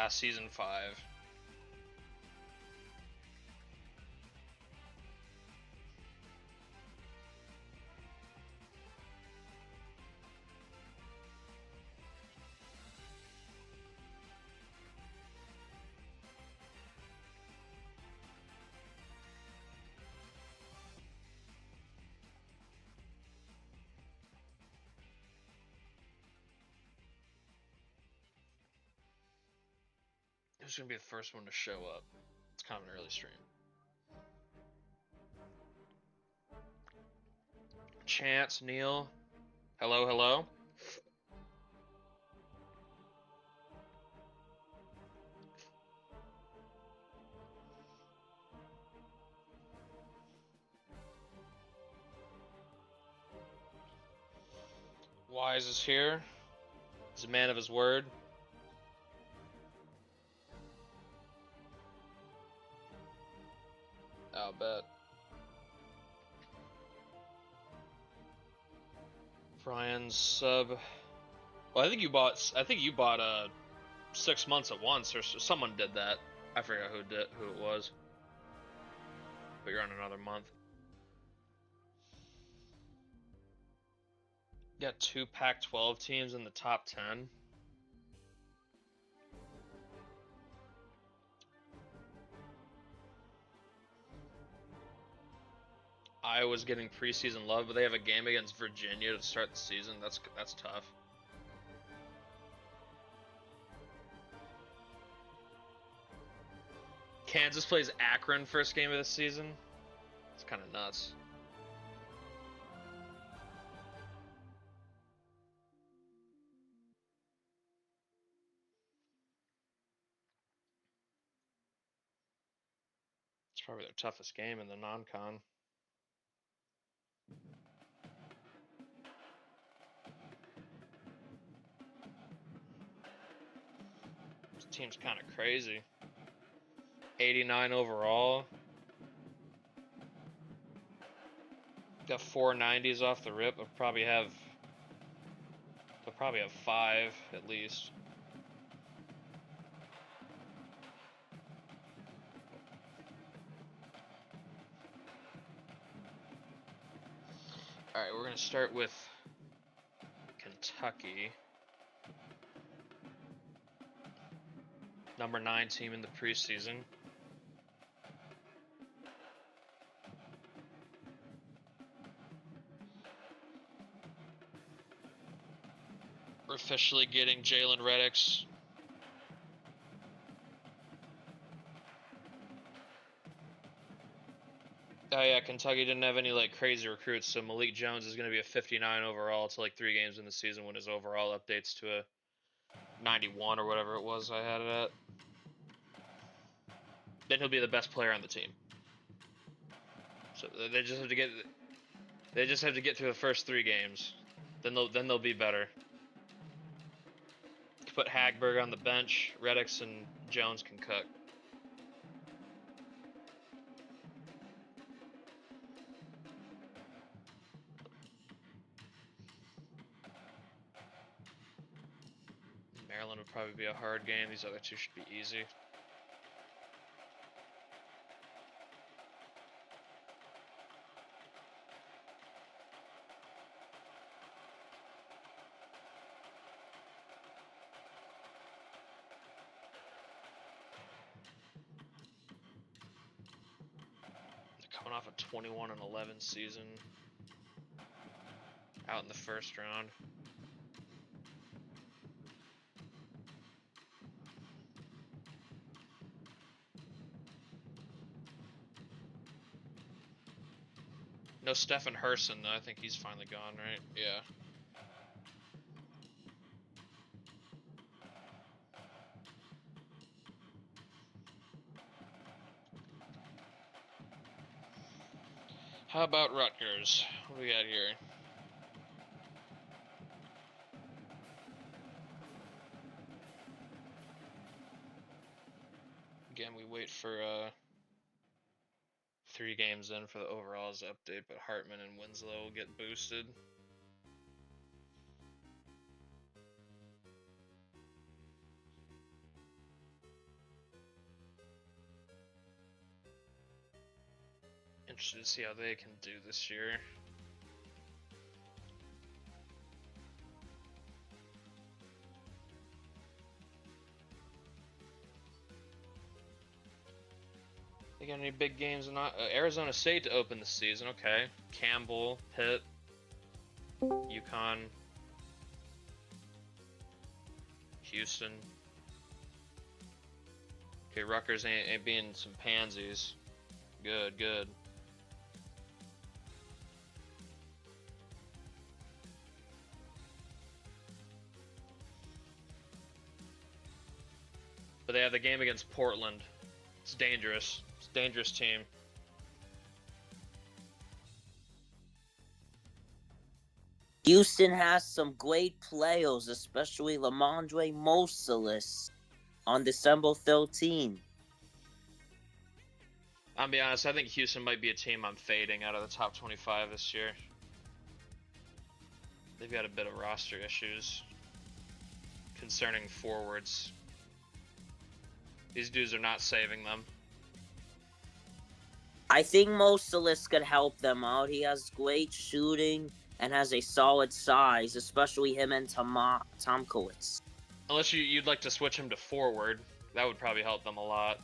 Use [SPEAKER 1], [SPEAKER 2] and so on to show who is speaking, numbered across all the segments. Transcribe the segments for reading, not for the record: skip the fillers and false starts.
[SPEAKER 1] last season 5. Who's going to be the first one to show up? It's kind of an early stream. Chance, Neil. Hello, hello. Wise is here. He's a man of his word. I'll bet. Brian's sub. Well, I think you bought 6 months at once, or someone did that. I forgot who it was. But you're on another month. Got 2 Pac-12 teams in the top 10. Iowa's getting preseason love, but they have a game against Virginia to start the season. That's tough. Kansas plays Akron first game of the season. It's kind of nuts. It's probably their toughest game in the non-con. This team's kind of crazy. 89 overall. Got 490s off the rip. They'll probably have 5 at least. All right, we're gonna start with Kentucky. Number 9 team in the preseason. We're officially getting Jalen Reddick's. Oh yeah, Kentucky didn't have any like crazy recruits, so Malik Jones is going to be a 59 overall to like 3 games in the season when his overall updates to a 91 or whatever it was I had it at. Then he'll be the best player on the team. So they just have to get through the first 3 games. Then they'll be better. Put Hagberg on the bench. Reddick and Jones can cook. Maryland would probably be a hard game. These other 2 should be easy. Coming off a 21-11 season, out in the first round. No Stephen Herson, though. I think he's finally gone, right? Yeah. How about Rutgers? What do we got here? Again, we wait for 3 games in for the overalls update, but Hartman and Winslow will get boosted. Interested to see how they can do this year. They got any big games? Arizona State to open the season. Okay. Campbell, Pitt, UConn, Houston. Okay, Rutgers ain't being some pansies. Good, good. But they have the game against Portland. It's dangerous. It's a dangerous team.
[SPEAKER 2] Houston has some great players, especially Lamondre Mosalis on December 13.
[SPEAKER 1] I'll be honest, I think Houston might be a team I'm fading out of the top 25 this year. They've got a bit of roster issues concerning forwards. These dudes are not saving them.
[SPEAKER 2] I think Mosalis could help them out. He has great shooting and has a solid size, especially him and Tomkowitz.
[SPEAKER 1] Unless you'd like to switch him to forward, that would probably help them a lot.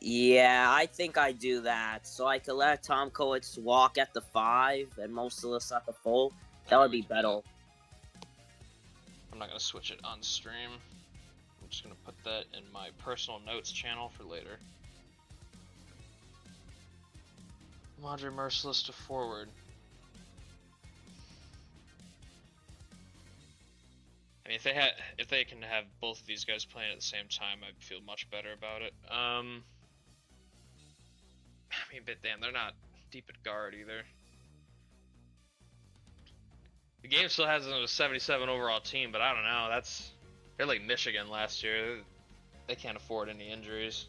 [SPEAKER 2] Yeah, I think I do that. So I could let Tomkowitz walk at the 5 and Mosalis at the 4. That would be better.
[SPEAKER 1] I'm not going to switch it on stream. I'm just going to put that in my personal notes channel for later. Madre Merciless to forward. I mean, if they can have both of these guys playing at the same time, I'd feel much better about it. I mean, but damn, they're not deep at guard either. The game still has a 77 overall team, but I don't know. They're like Michigan last year. They can't afford any injuries.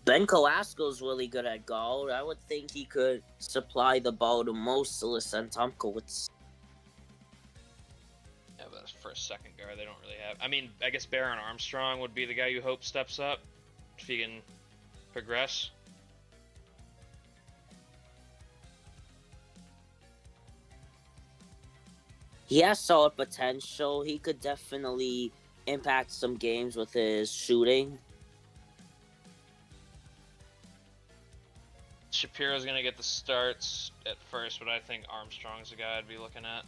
[SPEAKER 2] Ben Kolasco's really good at guard. I would think he could supply the ball to Mosalis and Tomkowitz.
[SPEAKER 1] Yeah, but for a second guard, they don't really have. I mean, I guess Baron Armstrong would be the guy you hope steps up if he can progress.
[SPEAKER 2] He has solid potential. He could definitely impact some games with his shooting.
[SPEAKER 1] Shapiro's going to get the starts at first, but I think Armstrong's the guy I'd be looking at.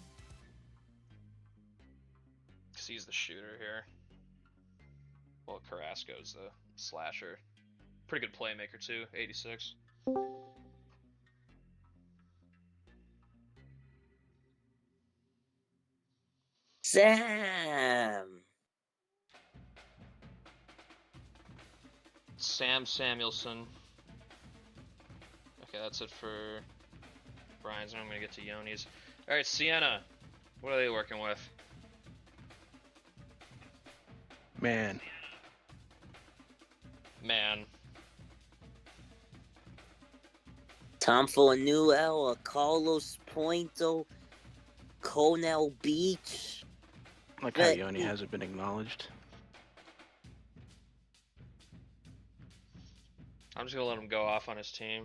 [SPEAKER 1] Because he's the shooter here. Well, Carrasco's the slasher. Pretty good playmaker, too. 86. Sam Samuelson. Okay, that's it for Brian's. I'm going to get to Yoni's. Alright, Sienna. What are they working with?
[SPEAKER 3] Man.
[SPEAKER 2] Tom Newell, Carlos Pointo, Cornell Beach.
[SPEAKER 3] Like how Yoni hasn't been acknowledged.
[SPEAKER 1] I'm just going to let him go off on his team.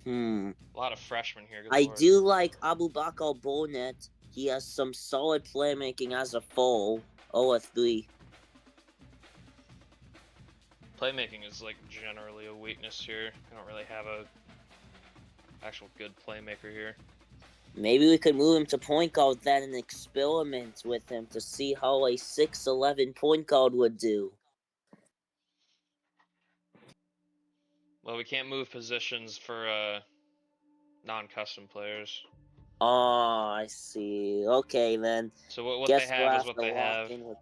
[SPEAKER 2] A
[SPEAKER 1] lot of freshmen here.
[SPEAKER 2] I do like Abubakar Bonet. He has some solid playmaking as a full. 0-3.
[SPEAKER 1] Playmaking is like generally a weakness here. I don't really have a actual good playmaker here.
[SPEAKER 2] Maybe we could move him to point guard then and experiment with him to see how a 6'11" point guard would do.
[SPEAKER 1] Well, we can't move positions for non-custom players.
[SPEAKER 2] Oh, I see. Okay, then.
[SPEAKER 1] So what they have is what they have.
[SPEAKER 2] With...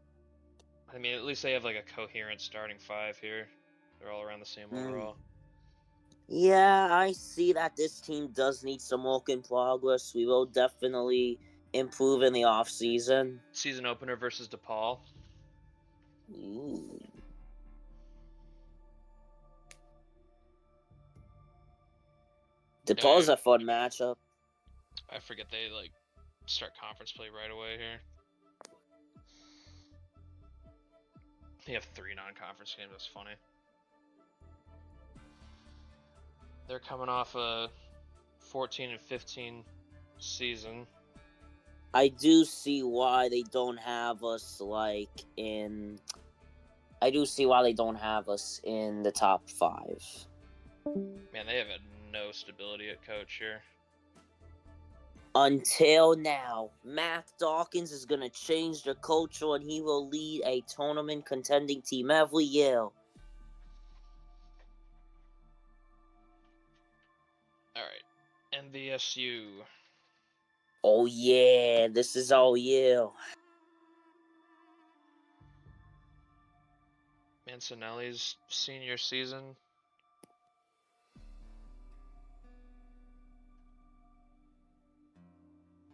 [SPEAKER 1] I mean, at least they have like a coherent starting 5 here. They're all around the same overall.
[SPEAKER 2] Yeah, I see that this team does need some work in progress. We will definitely improve in the offseason.
[SPEAKER 1] Season opener versus DePaul.
[SPEAKER 2] Ooh. DePaul's a fun matchup.
[SPEAKER 1] I forget they like start conference play right away here. They have 3 non-conference games. That's funny. They're coming off a 14-15 season.
[SPEAKER 2] I do see why they don't have us in. I do see why they don't have us in the top 5.
[SPEAKER 1] Man, they have had no stability at coach here.
[SPEAKER 2] Until now, Mac Dawkins is going to change the culture and he will lead a tournament contending team every year.
[SPEAKER 1] Alright. NVSU.
[SPEAKER 2] Oh yeah, this is all year.
[SPEAKER 1] Mancinelli's senior season.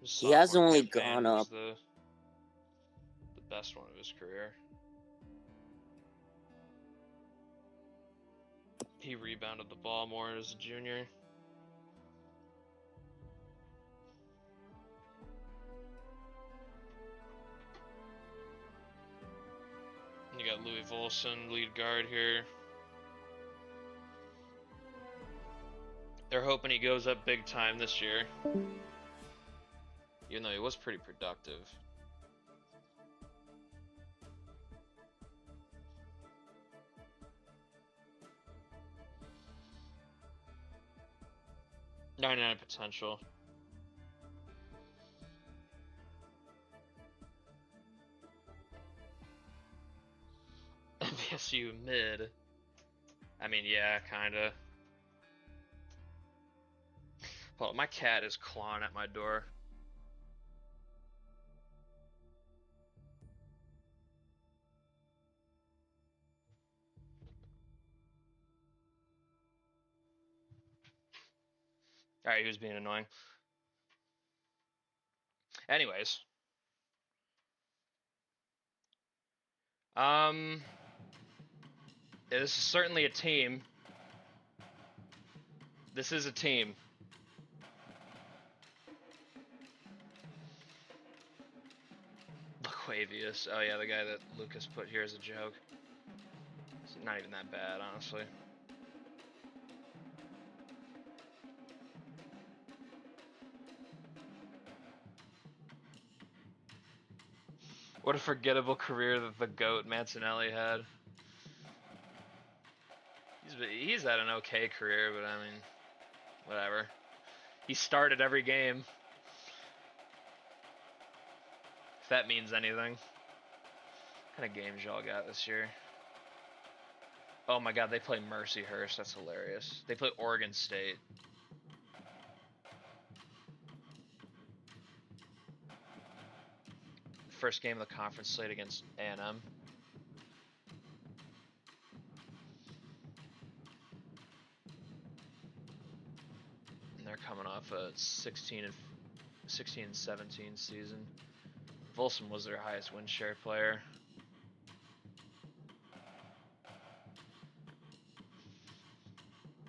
[SPEAKER 1] His
[SPEAKER 2] He has
[SPEAKER 1] sophomore
[SPEAKER 2] only
[SPEAKER 1] campaign
[SPEAKER 2] gone
[SPEAKER 1] was
[SPEAKER 2] up.
[SPEAKER 1] the best one of his career. He rebounded the ball more as a junior. You got Louis Volson, lead guard here. They're hoping he goes up big time this year. Even though he was pretty productive. .99 potential. MVSU mid. I mean, yeah, kinda. Well, my cat is clawing at my door. Alright, he was being annoying. Anyways. This is certainly a team. This is a team. Laquavius. Oh yeah, the guy that Lucas put here as a joke. It's not even that bad, honestly. What a forgettable career that the GOAT Mancinelli had. He's had an okay career, but I mean, whatever. He started every game. If that means anything. What kind of games y'all got this year? Oh my god, they play Mercyhurst. That's hilarious. They play Oregon State. First game of the conference slate against A&M. And they're coming off a 16-17 season. Volson was their highest win share player.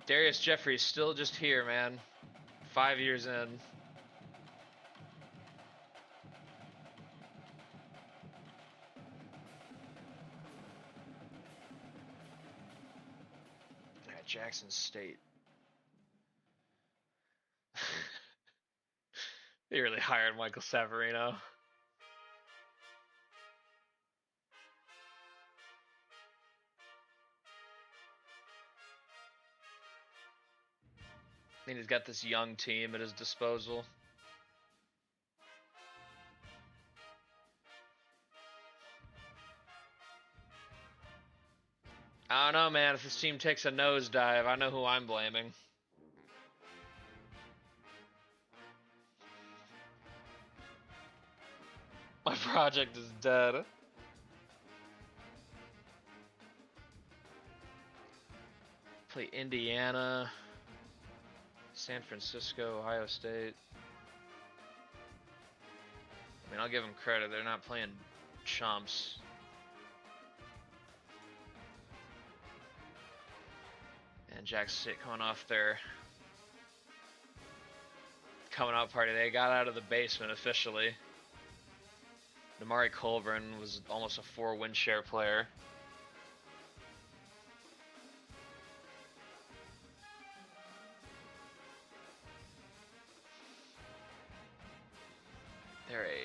[SPEAKER 1] Darius Jeffries still just here, man. 5 years in. Alright, Jackson State. They really hired Michael Savarino. I mean, he's got this young team at his disposal. I don't know, man. If this team takes a nosedive, I know who I'm blaming. My project is dead. Play Indiana, San Francisco, Ohio State. I mean, I'll give them credit. They're not playing chumps. And Jackson State coming off their coming out party. They got out of the basement officially. Damari Colburn was almost a 4 win share player.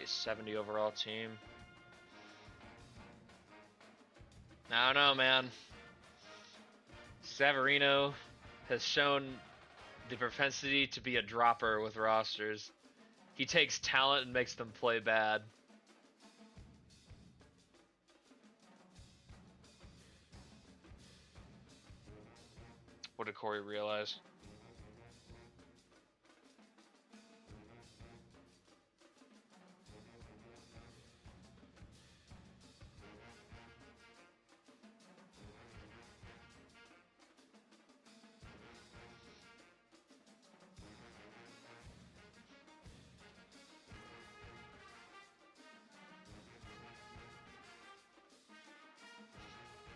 [SPEAKER 1] 70 overall team. I don't know, man. Severino has shown the propensity to be a dropper with rosters. He takes talent and makes them play bad. What did Corey realize?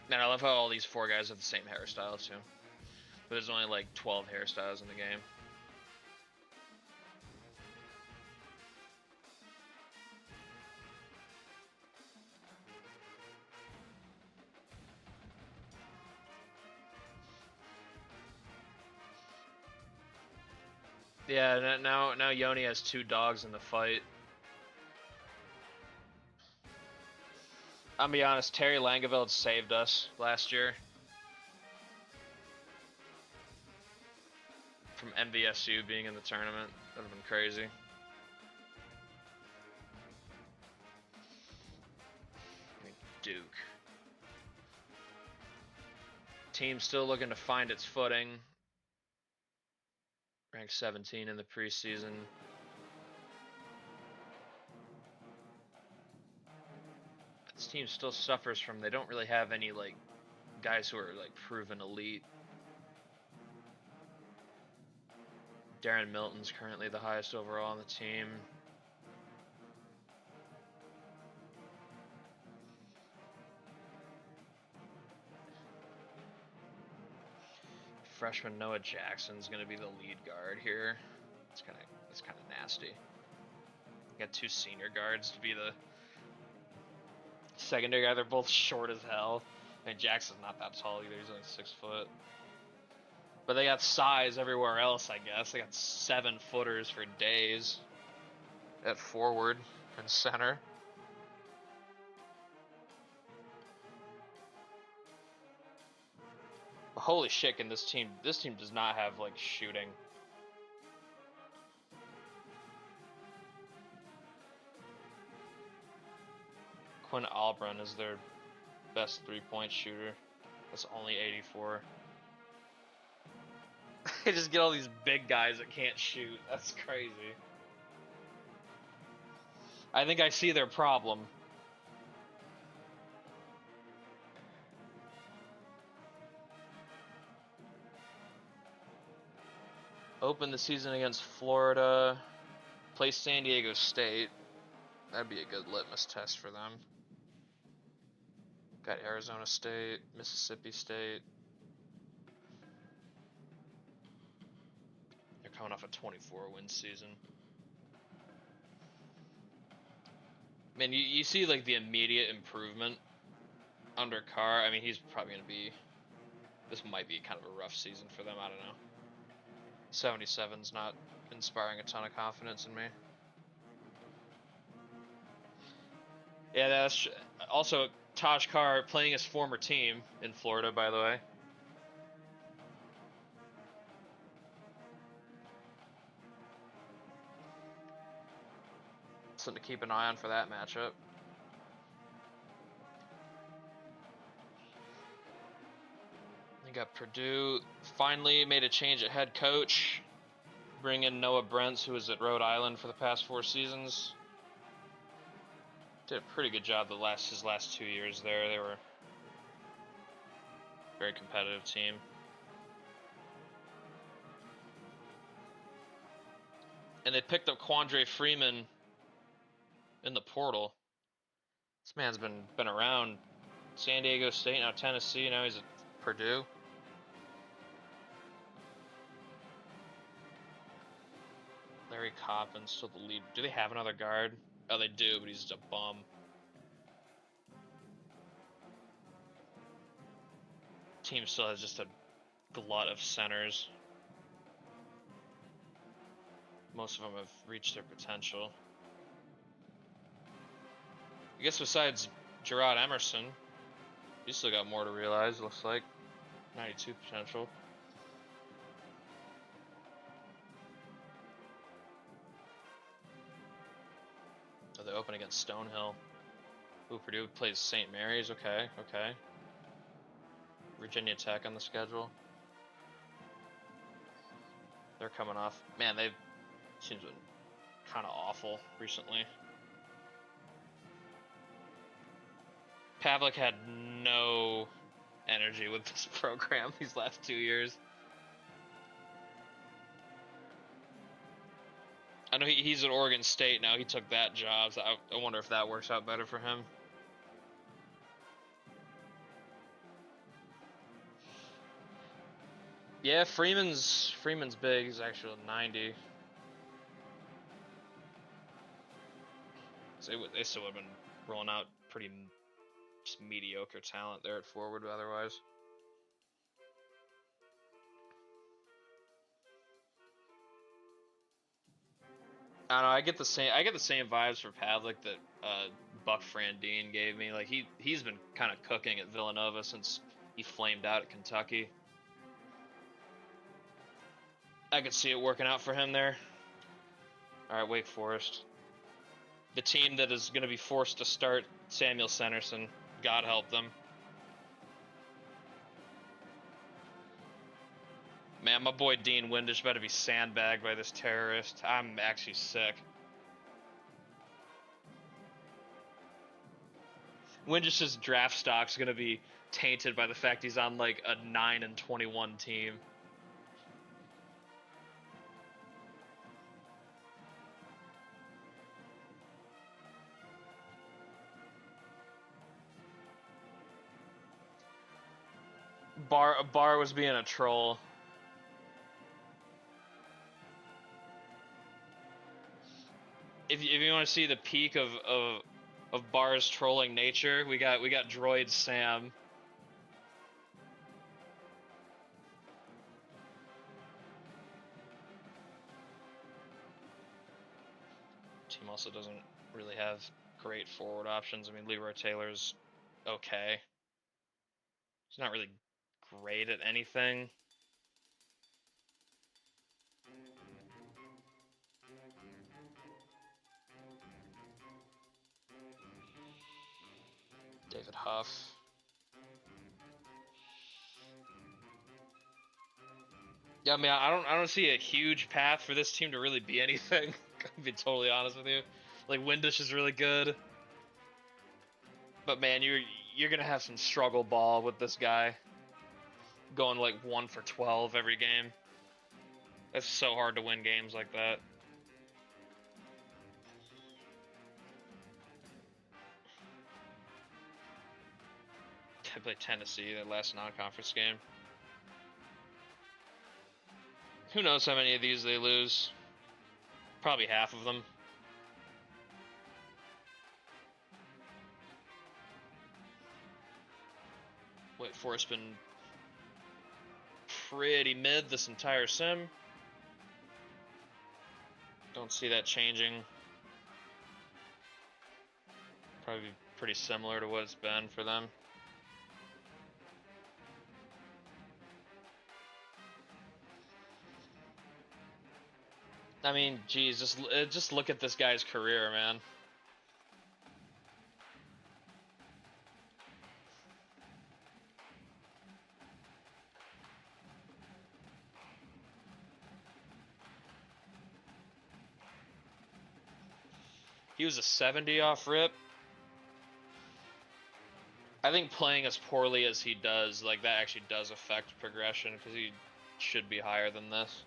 [SPEAKER 1] Man, I love how all these 4 guys have the same hairstyle too. But there's only like 12 hairstyles in the game. Yeah, now Yoni has 2 dogs in the fight. I'll be honest, Terry Langeveld saved us last year from MVSU being in the tournament. That would have been crazy. Duke. Team still looking to find its footing. Ranked 17 in the preseason. This team still suffers from, they don't really have any like guys who are like proven elite. Darren Milton's currently the highest overall on the team. Freshman Noah Jackson's gonna be the lead guard here. It's kind of nasty. You got 2 senior guards to be the secondary guy. They're both short as hell. And Jackson's not that tall either. He's only 6 foot. But they got size everywhere else, I guess. They got 7-footers for days at forward and center. But holy shit, and this team does not have like shooting. Quinn Albrun is their best 3-point shooter. That's only 84. They just get all these big guys that can't shoot. That's crazy. I think I see their problem. Open the season against Florida. Play San Diego State. That'd be a good litmus test for them. Got Arizona State, Mississippi State. They're coming off a 24-win season. Man, you see like the immediate improvement under Carr. I mean, he's probably going to be... This might be kind of a rough season for them. I don't know. 77's not inspiring a ton of confidence in me. Yeah, that's... Also, Taj Carr playing his former team in Florida, by the way. Something to keep an eye on for that matchup. They got Purdue. Finally made a change at head coach. Bring in Noah Brents, who was at Rhode Island for the past 4 seasons. Did a pretty good job his last 2 years there. They were a very competitive team. And they picked up Quandre Freeman in the portal. This man's been around San Diego State, now Tennessee, now he's at Purdue. Larry Coppin's still the lead. Do they have another guard? Oh, they do, but he's just a bum. Team still has just a glut of centers. Most of them have reached their potential. I guess besides Gerard Emerson, he's still got more to realize, looks like. 92 potential. Oh, they open against Stonehill. Ooh, Purdue plays St. Mary's. Okay, okay. Virginia Tech on the schedule. They're coming off. Man, they've seems been kind of awful recently. Pavlik had no energy with this program these last 2 years. I know he's at Oregon State now. He took that job, so I wonder if that works out better for him. Yeah, Freeman's big. He's actually 90. So they still would have been rolling out pretty just mediocre talent there at forward otherwise. I don't know. I get the same vibes for Pavlik that Buck Frandine gave me. Like he's been kind of cooking at Villanova since he flamed out at Kentucky. I could see it working out for him there. All right, Wake Forest, the team that is going to be forced to start Samuel Sanderson. God help them. Man, my boy Dean Windish better be sandbagged by this terrorist. I'm actually sick. Windish's draft stock's gonna be tainted by the fact he's on like a 9-21 team. Bar was being a troll. If you want to see the peak of Bar's trolling nature, we got Droid Sam. Team also doesn't really have great forward options. I mean, Leroy Taylor's okay. He's not really great at anything. David Huff. Yeah, I mean, I don't see a huge path for this team to really be anything. I'll be totally honest with you. Like Windish is really good, but man, you're gonna have some struggle ball with this guy going like 1 for 12 every game. It's so hard to win games like that. They played Tennessee their last non-conference game. Who knows how many of these they lose? Probably half of them. Wake Forest been pretty mid this entire sim. Don't see that changing. Probably pretty similar to what it's been for them. I mean, geez, just look at this guy's career, man. He was a 70 off rip. I think playing as poorly as he does, like that actually does affect progression because he should be higher than this.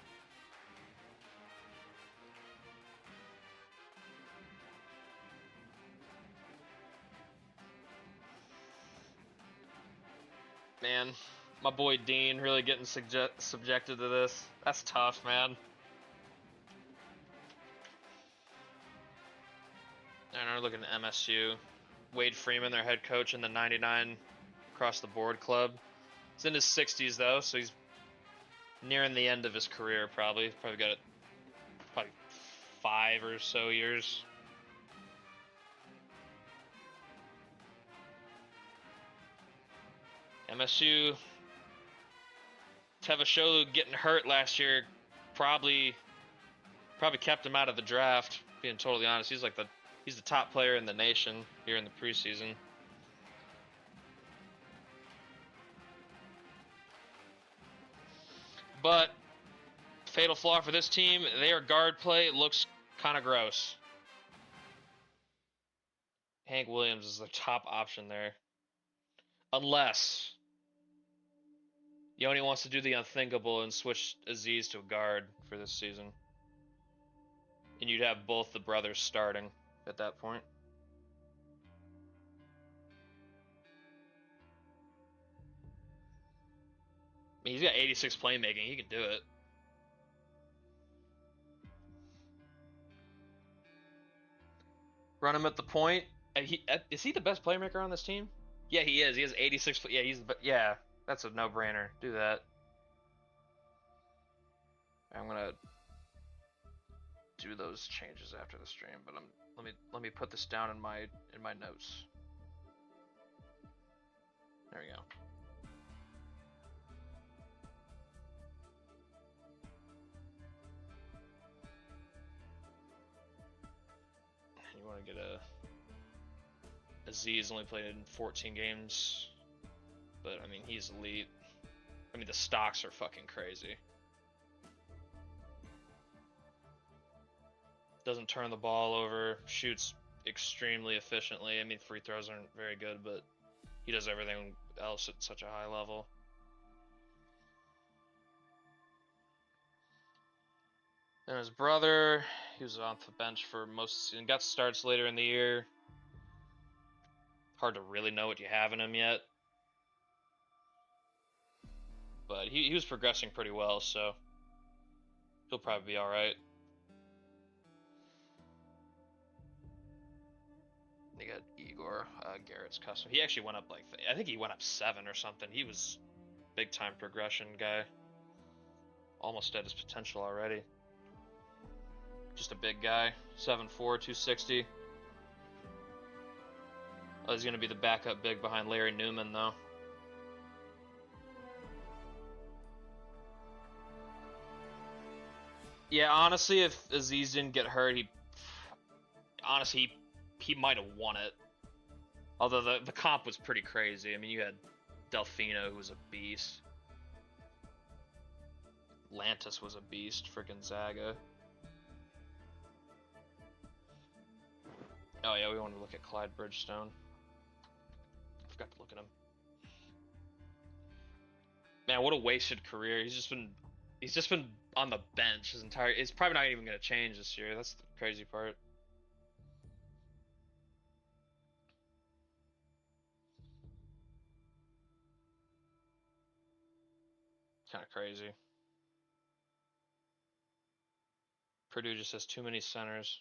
[SPEAKER 1] Man, my boy Dean really getting subjected to this. That's tough, man. And we're looking at MSU. Wade Freeman, their head coach in the 99 across the board club. He's in his 60s though, so he's nearing the end of his career probably. Probably got 5 or so years. MSU, Tevasholu getting hurt last year probably kept him out of the draft. Being totally honest, he's the top player in the nation here in the preseason. But fatal flaw for this team, their guard play looks kind of gross. Hank Williams is the top option there. Unless Yoni wants to do the unthinkable and switch Aziz to a guard for this season. And you'd have both the brothers starting at that point. I mean, he's got 86 playmaking. He can do it. Run him at the point. Is he the best playmaker on this team? Yeah, he is. He has 86. Yeah, that's a no-brainer. Do that. I'm gonna do those changes after the stream, but let me put this down in my notes. There we go. You want to get Aziz only played in 14 games, but I mean he's elite. I mean the stocks are fucking crazy. Doesn't turn the ball over, shoots extremely efficiently. I mean free throws aren't very good, but he does everything else at such a high level. And his brother, he was off the bench for most of the season, got starts later in the year. Hard to really know what you have in him yet. But he was progressing pretty well, so he'll probably be alright. They got Igor, Garrett's custom. He actually went up I think he went up 7 or something. He was big time progression guy. Almost at his potential already. Just a big guy, 7'4", 260. Oh, he's going to be the backup big behind Larry Newman, though. Yeah, honestly, if Aziz didn't get hurt, he might have won it. Although the comp was pretty crazy. I mean, you had Delfino, who was a beast. Lantis was a beast for Gonzaga. Oh yeah, we want to look at Clyde Bridgestone. Forgot to look at him. Man, what a wasted career. He's just been on the bench his entire. It's probably not even going to change this year. That's the crazy part. Kind of crazy. Purdue just has too many centers.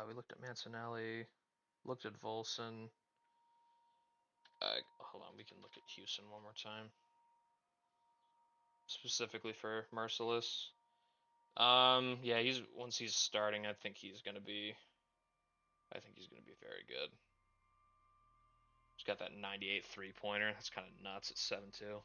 [SPEAKER 1] We looked at Mancinelli, looked at Volson. Hold on, we can look at Houston one more time. Specifically for Merciless. Yeah, once he's starting, I think he's gonna be very good. He's got that 98 3-pointer. That's kind of nuts at 7'2".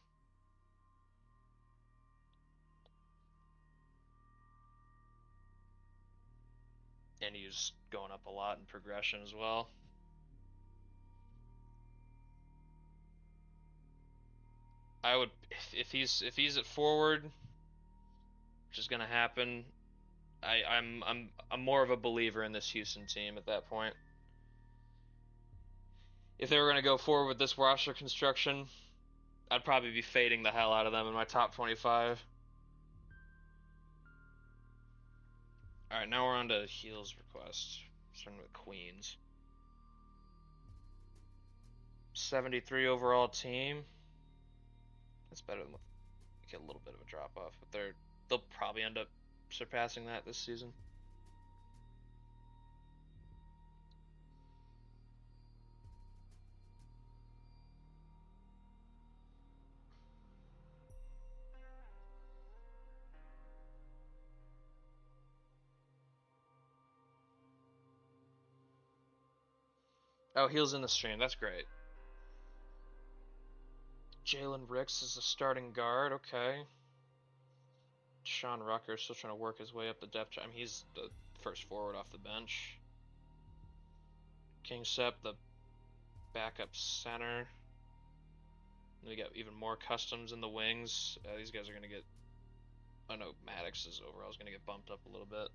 [SPEAKER 1] And he's going up a lot in progression as well. I would, if he's at forward, which is gonna happen. I'm more of a believer in this Houston team at that point. If they were gonna go forward with this roster construction, I'd probably be fading the hell out of them in my top 25. Alright, now we're on to Heels requests. Starting with Queens. 73 overall team. That's better than get a little bit of a drop off, but they'll probably end up surpassing that this season. Oh, Heels in the stream. That's great. Jalen Ricks is the starting guard. Okay. Sean Rucker still trying to work his way up the depth chart. I mean, he's the first forward off the bench. King Sep, the backup center. And we got even more customs in the wings. These guys are going to get... I know Maddox's overall is going to get bumped up a little bit.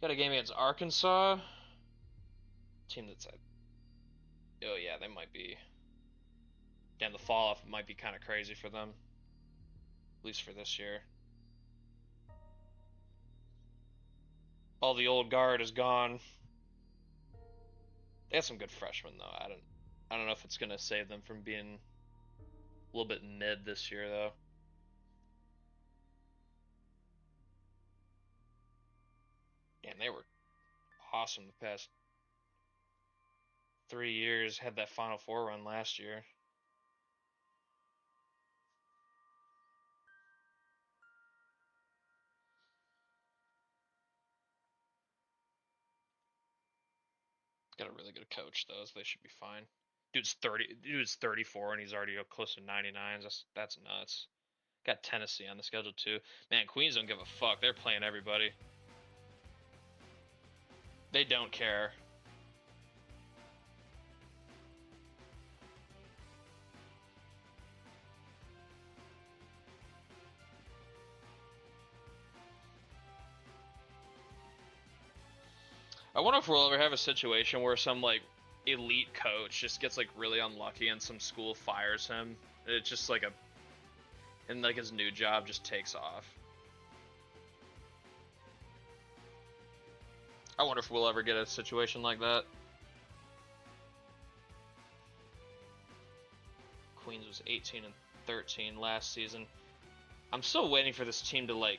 [SPEAKER 1] Got a game against Arkansas. Team that's at... Oh yeah, they might be... Damn, the fall off might be kind of crazy for them. At least for this year. All the old guard is gone. They have some good freshmen though. I don't know if it's gonna save them from being a little bit mid this year though. And they were awesome the past 3 years. Had that Final Four run last year. Got a really good coach though, so they should be fine. Dude's 34 and he's already close to 99s. That's nuts. Got Tennessee on the schedule too. Man, Queens don't give a fuck. They're playing everybody. They don't care. I wonder if we'll ever have a situation where some like elite coach just gets like really unlucky and some school fires him. It's just like and like his new job just takes off. I wonder if we'll ever get a situation like that. Queens was 18-13 last season. I'm still waiting for this team to like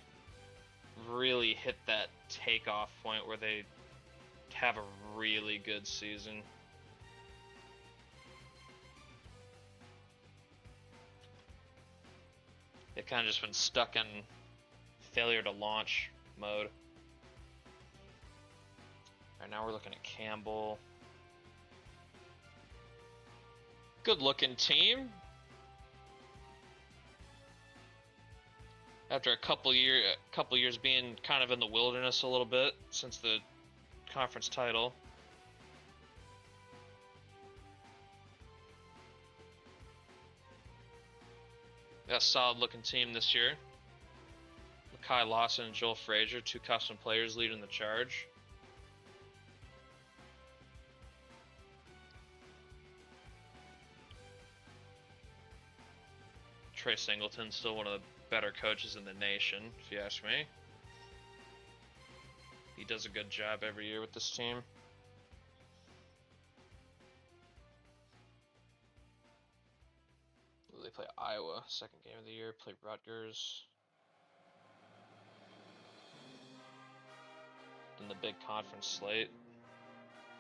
[SPEAKER 1] really hit that takeoff point where they have a really good season. They've kind of just been stuck in failure to launch mode. Alright, now we're looking at Campbell. Good looking team. After a couple years being kind of in the wilderness a little bit since the conference title. Got a solid looking team this year. Kai Lawson and Joel Frazier, two custom players leading the charge. Trey Singleton, still one of the better coaches in the nation, if you ask me. He does a good job every year with this team. They play Iowa, second game of the year. Play Rutgers. Then the big conference slate,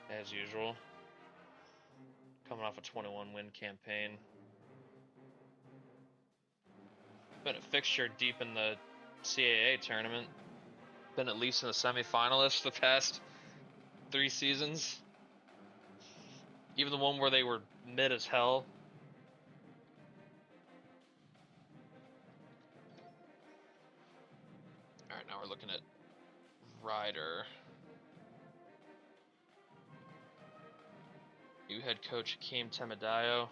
[SPEAKER 1] as usual. Coming off a 21-win campaign. Been a fixture deep in the DCAA tournament. Been at least in the semifinalists the past 3 seasons. Even the one where they were mid as hell. Alright, now we're looking at Ryder. New head coach Hakeem Temadayo.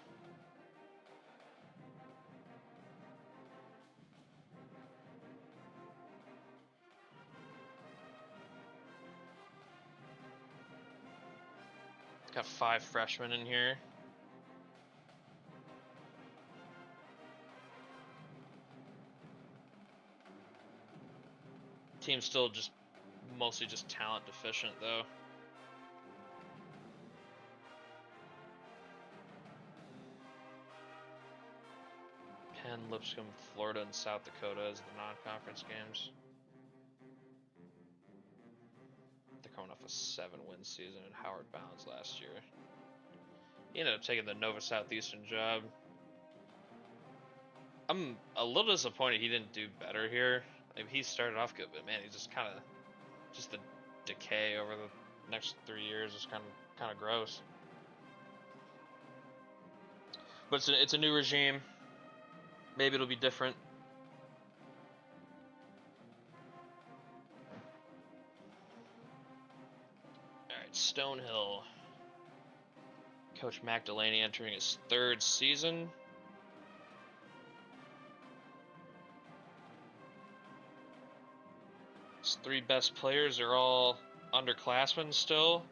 [SPEAKER 1] Got 5 freshmen in here. Team's still just mostly just talent deficient though. Penn, Lipscomb, Florida, and South Dakota as the non-conference games. They're coming off a 7-win season in Howard Bounds last year. He ended up taking the Nova Southeastern job. I'm a little disappointed he didn't do better here. Like, he started off good, but man, he's just kind of just the decay over the next 3 years is kind of gross. But it's a new regime. Maybe it'll be different. All right, Stonehill. Coach Mac Delaney entering his 3rd season. His 3 best players are all underclassmen still.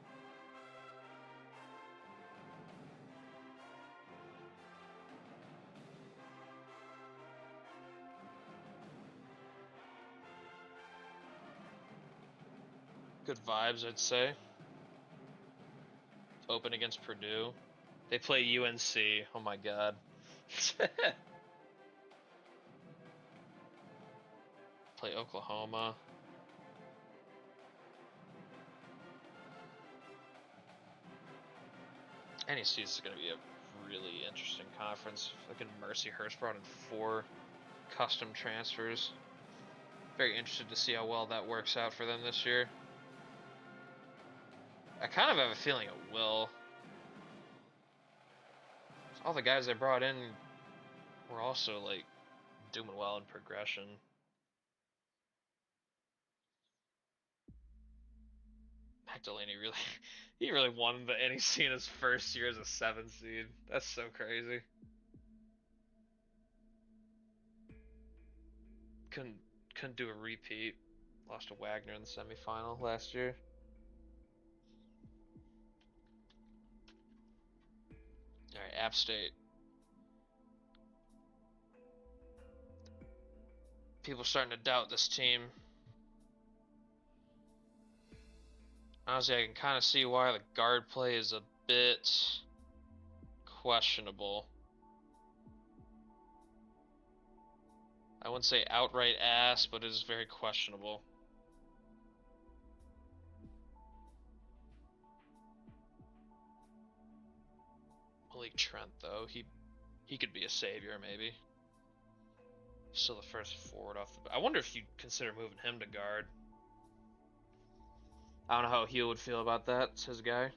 [SPEAKER 1] Good vibes, I'd say. Open against Purdue. They play UNC. Oh my god. Play Oklahoma. NEC is going to be a really interesting conference. Look at Mercyhurst brought in 4 custom transfers. Very interested to see how well that works out for them this year. I kind of have a feeling it will. All the guys they brought in were also like doing well in progression. Mac Delaney really, he really won the NEC in his first year as a 7th seed. That's so crazy. Couldn't do a repeat. Lost to Wagner in the semifinal last year. All right, App State. People are starting to doubt this team. Honestly, I can kind of see why the guard play is a bit questionable. I wouldn't say outright ass, but it is very questionable. Malik Trent, though, he could be a savior, maybe. Still the first forward off the... I wonder if you'd consider moving him to guard. I don't know how Heel would feel about that. It's his guy.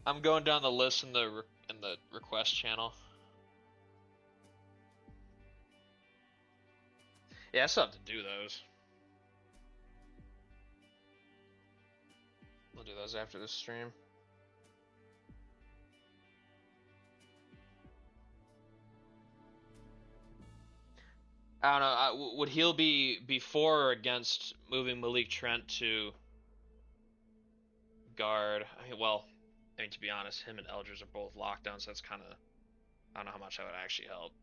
[SPEAKER 1] I'm going down the list in the request channel. Yeah, I still have to do those. We'll do those after this stream. I don't know. Would Heel be before or against moving Malik Trent to guard? I mean, to be honest, him and Eldridge are both lockdown, so that's kind of... I don't know how much that would actually help.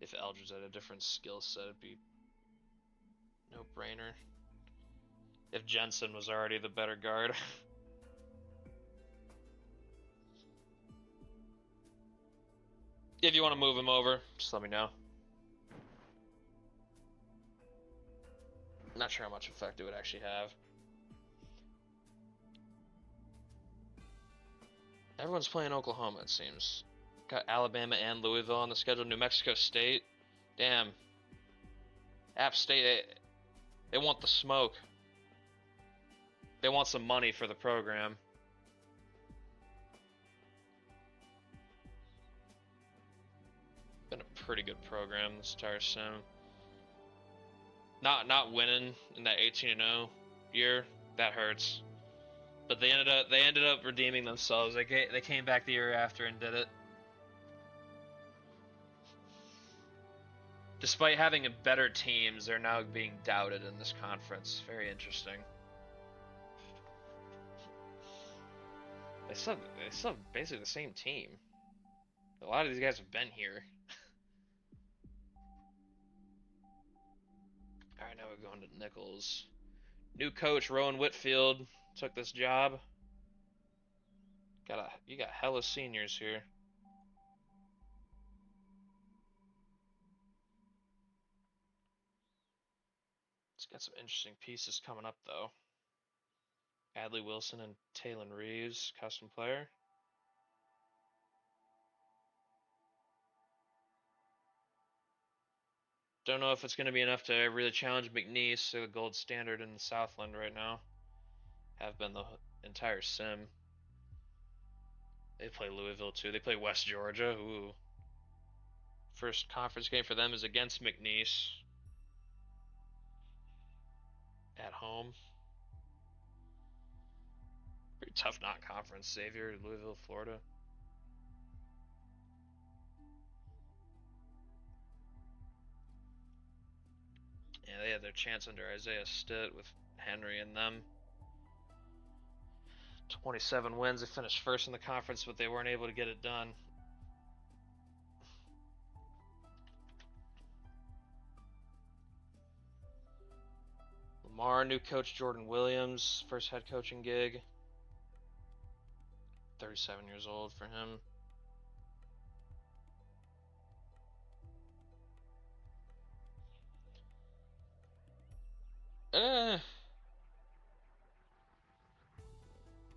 [SPEAKER 1] If Eldridge had a different skill set, it'd be no-brainer. If Jensen was already the better guard. If you want to move him over, just let me know. Not sure how much effect it would actually have. Everyone's playing Oklahoma, it seems. Got Alabama and Louisville on the schedule. New Mexico State. Damn. App State, they want the smoke. They want some money for the program. Been a pretty good program this entire sim. Not winning in that 18-0 year, that hurts. But they ended up redeeming themselves. They came back the year after and did it. Despite having better teams, they're now being doubted in this conference. Very interesting. They still have basically the same team. A lot of these guys have been here. Alright, now we're going to Nichols. New coach Rowan Whitfield took this job. You got hella seniors here. It's got some interesting pieces coming up though. Adley Wilson and Taylon Reeves, custom player. don't know if it's going to be enough to really challenge McNeese, the gold standard in the Southland right now. Have been the entire sim. They play Louisville too. They play West Georgia. Ooh. First conference game for them is against McNeese. At home. Pretty tough non-conference. Xavier, Louisville, Florida. Yeah, they had their chance under Isaiah Stitt with Henry and them. 27 wins. They finished first in the conference, but they weren't able to get it done. Lamar, new coach Jordan Williams, first head coaching gig. 37 years old for him.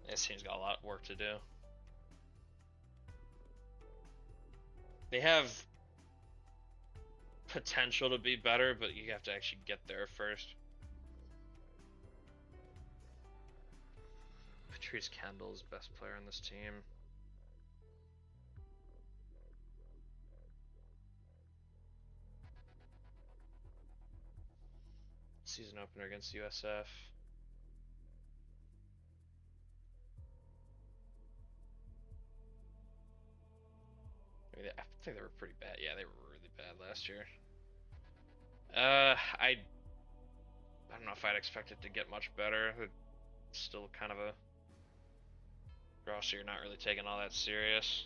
[SPEAKER 1] This team's got a lot of work to do. They have potential to be better, but you have to actually get there first. Patrice Kendall's best player on this team. Season opener against USF. I think they were pretty bad. Yeah, they were really bad last year. I don't know if I'd expect it to get much better. It's still kind of a roster you're not really taking all that serious.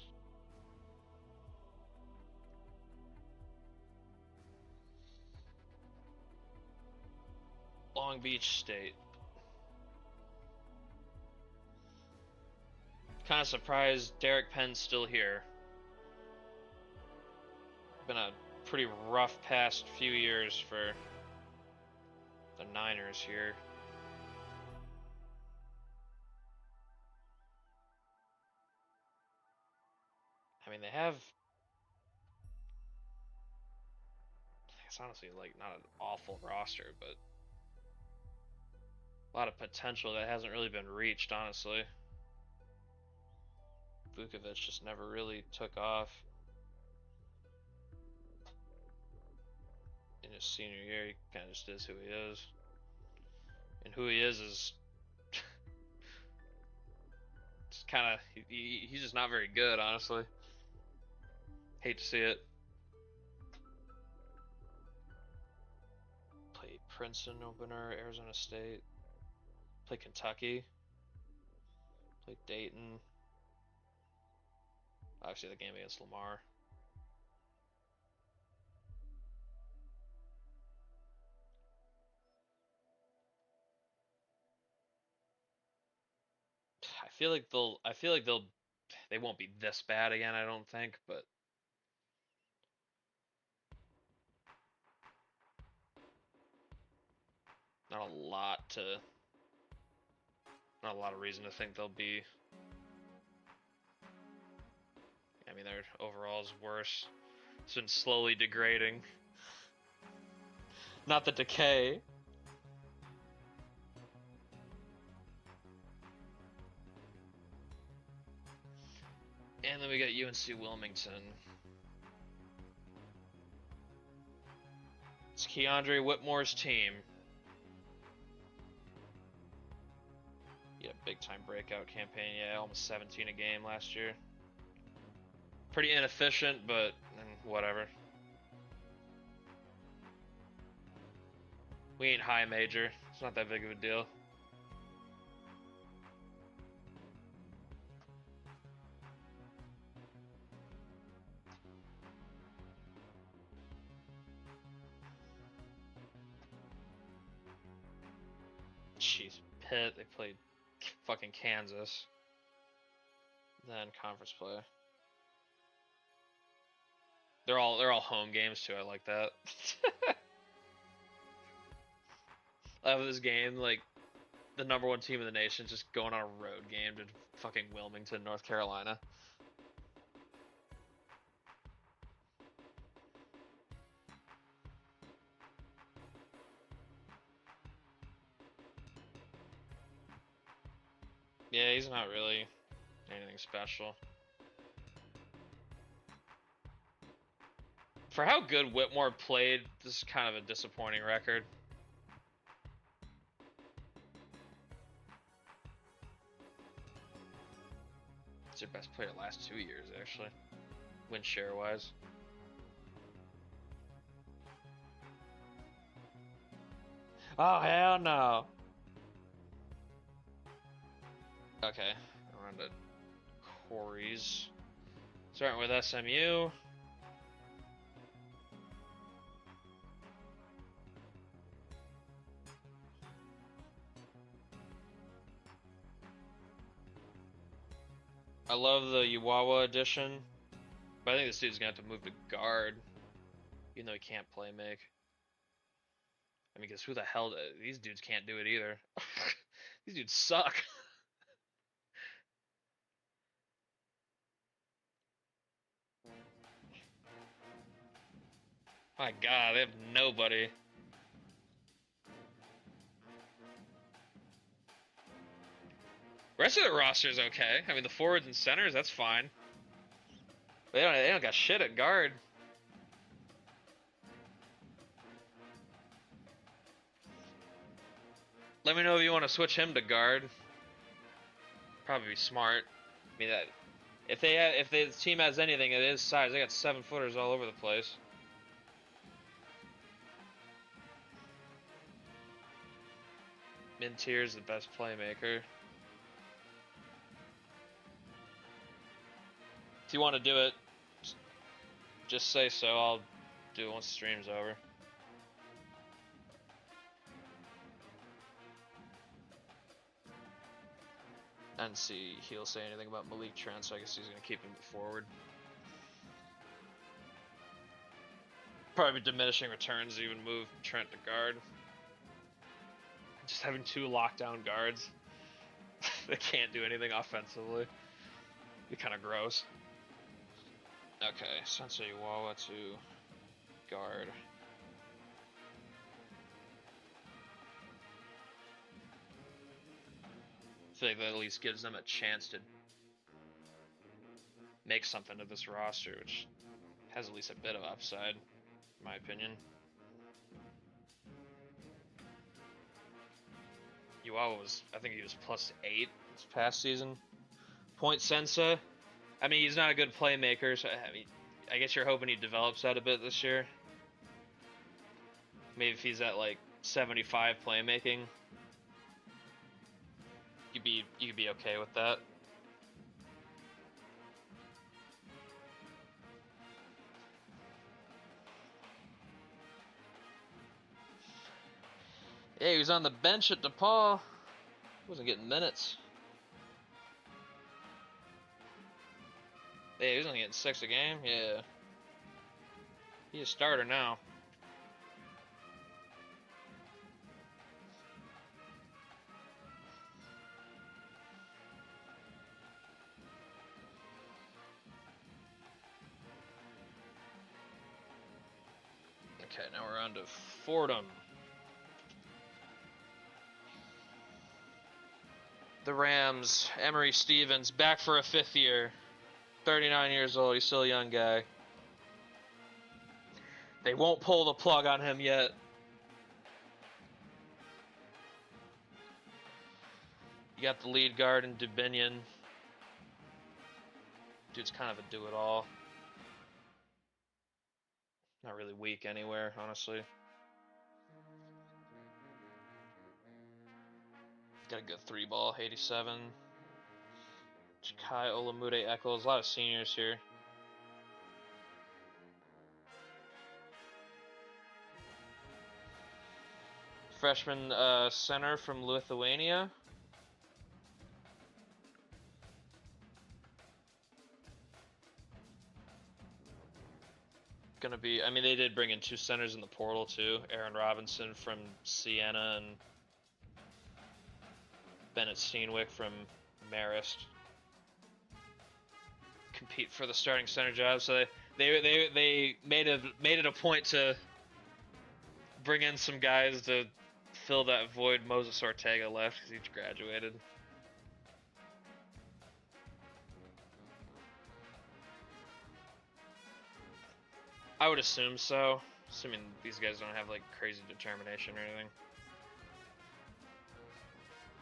[SPEAKER 1] Long Beach State. Kind of surprised Derek Penn's still here. Been a pretty rough past few years for the Niners here. I mean, they have, it's honestly like not an awful roster, but a lot of potential that hasn't really been reached, honestly. Vukovic just never really took off. In his senior year, he kind of just is who he is. And who he is just kind of, he's just not very good, honestly. Hate to see it. Play Princeton opener, Arizona State. Play Kentucky. Play Dayton. Obviously the game against Lamar. I feel like they won't be this bad again, I don't think, but not a lot of reason to think they'll be. I mean, their overall is worse. It's been slowly degrading. Not the decay. And then we got UNC Wilmington. It's Keandre Whitmore's team. Yeah, big time breakout campaign. Yeah, almost 17 a game last year. Pretty inefficient, but whatever. We ain't high major. It's not that big of a deal. Jeez, Pitt, they played fucking Kansas. Then conference play. They're all home games too, I like that. I have this game, like the #1 team in the nation just going on a road game to fucking Wilmington, North Carolina. Yeah, he's not really anything special. For how good Whitmore played, this is kind of a disappointing record. It's their best player the last 2 years, actually, win share wise. Oh hell no! Okay, we're on to Corey's. Starting with SMU. I love the Uwawa edition, but I think this dude's gonna have to move to guard, even though he can't play make. I mean, because who the hell? These dudes can't do it either. These dudes suck. My God, they have nobody. Rest of the roster's okay. I mean, the forwards and centers, that's fine. They don't got shit at guard. Let me know if you want to switch him to guard. Probably be smart. I mean, that if the team has anything, it is size. They got 7-footers all over the place. Mintier's the best playmaker. If you want to do it, just say so. I'll do it once the stream's over. I didn't see he'll say anything about Malik Trent, so I guess he's going to keep him forward. Probably diminishing returns to even move Trent to guard. Just having 2 lockdown guards that can't do anything offensively. Be kind of gross. Okay, Sensei Wawa to guard. I feel like that at least gives them a chance to make something of this roster, which has at least a bit of upside, in my opinion. Uwawa was, I think he was +8 this past season. Point Sensa, I mean, he's not a good playmaker, so I mean, I guess you're hoping he develops that a bit this year. Maybe if he's at like 75 playmaking, you could be okay with that. Yeah, he was on the bench at DePaul. Wasn't getting minutes. Yeah, he was only getting 6 a game. Yeah. He's a starter now. Okay, now we're on to Fordham. The Rams, Emery Stevens, back for a 5th year. 39 years old, he's still a young guy. They won't pull the plug on him yet. You got the lead guard in Dubinion. Dude's kind of a do-it-all. Not really weak anywhere, honestly. Got a good 3-ball, 87. Kai Olamude Eccles, a lot of seniors here. Freshman center from Lithuania. Gonna be, I mean, they did bring in 2 centers in the portal too. Aaron Robinson from Siena and Bennett Steenwick from Marist. Compete for the starting center job, so they made it a point to bring in some guys to fill that void Moses Ortega left because he graduated. I would assume so, assuming these guys don't have like crazy determination or anything.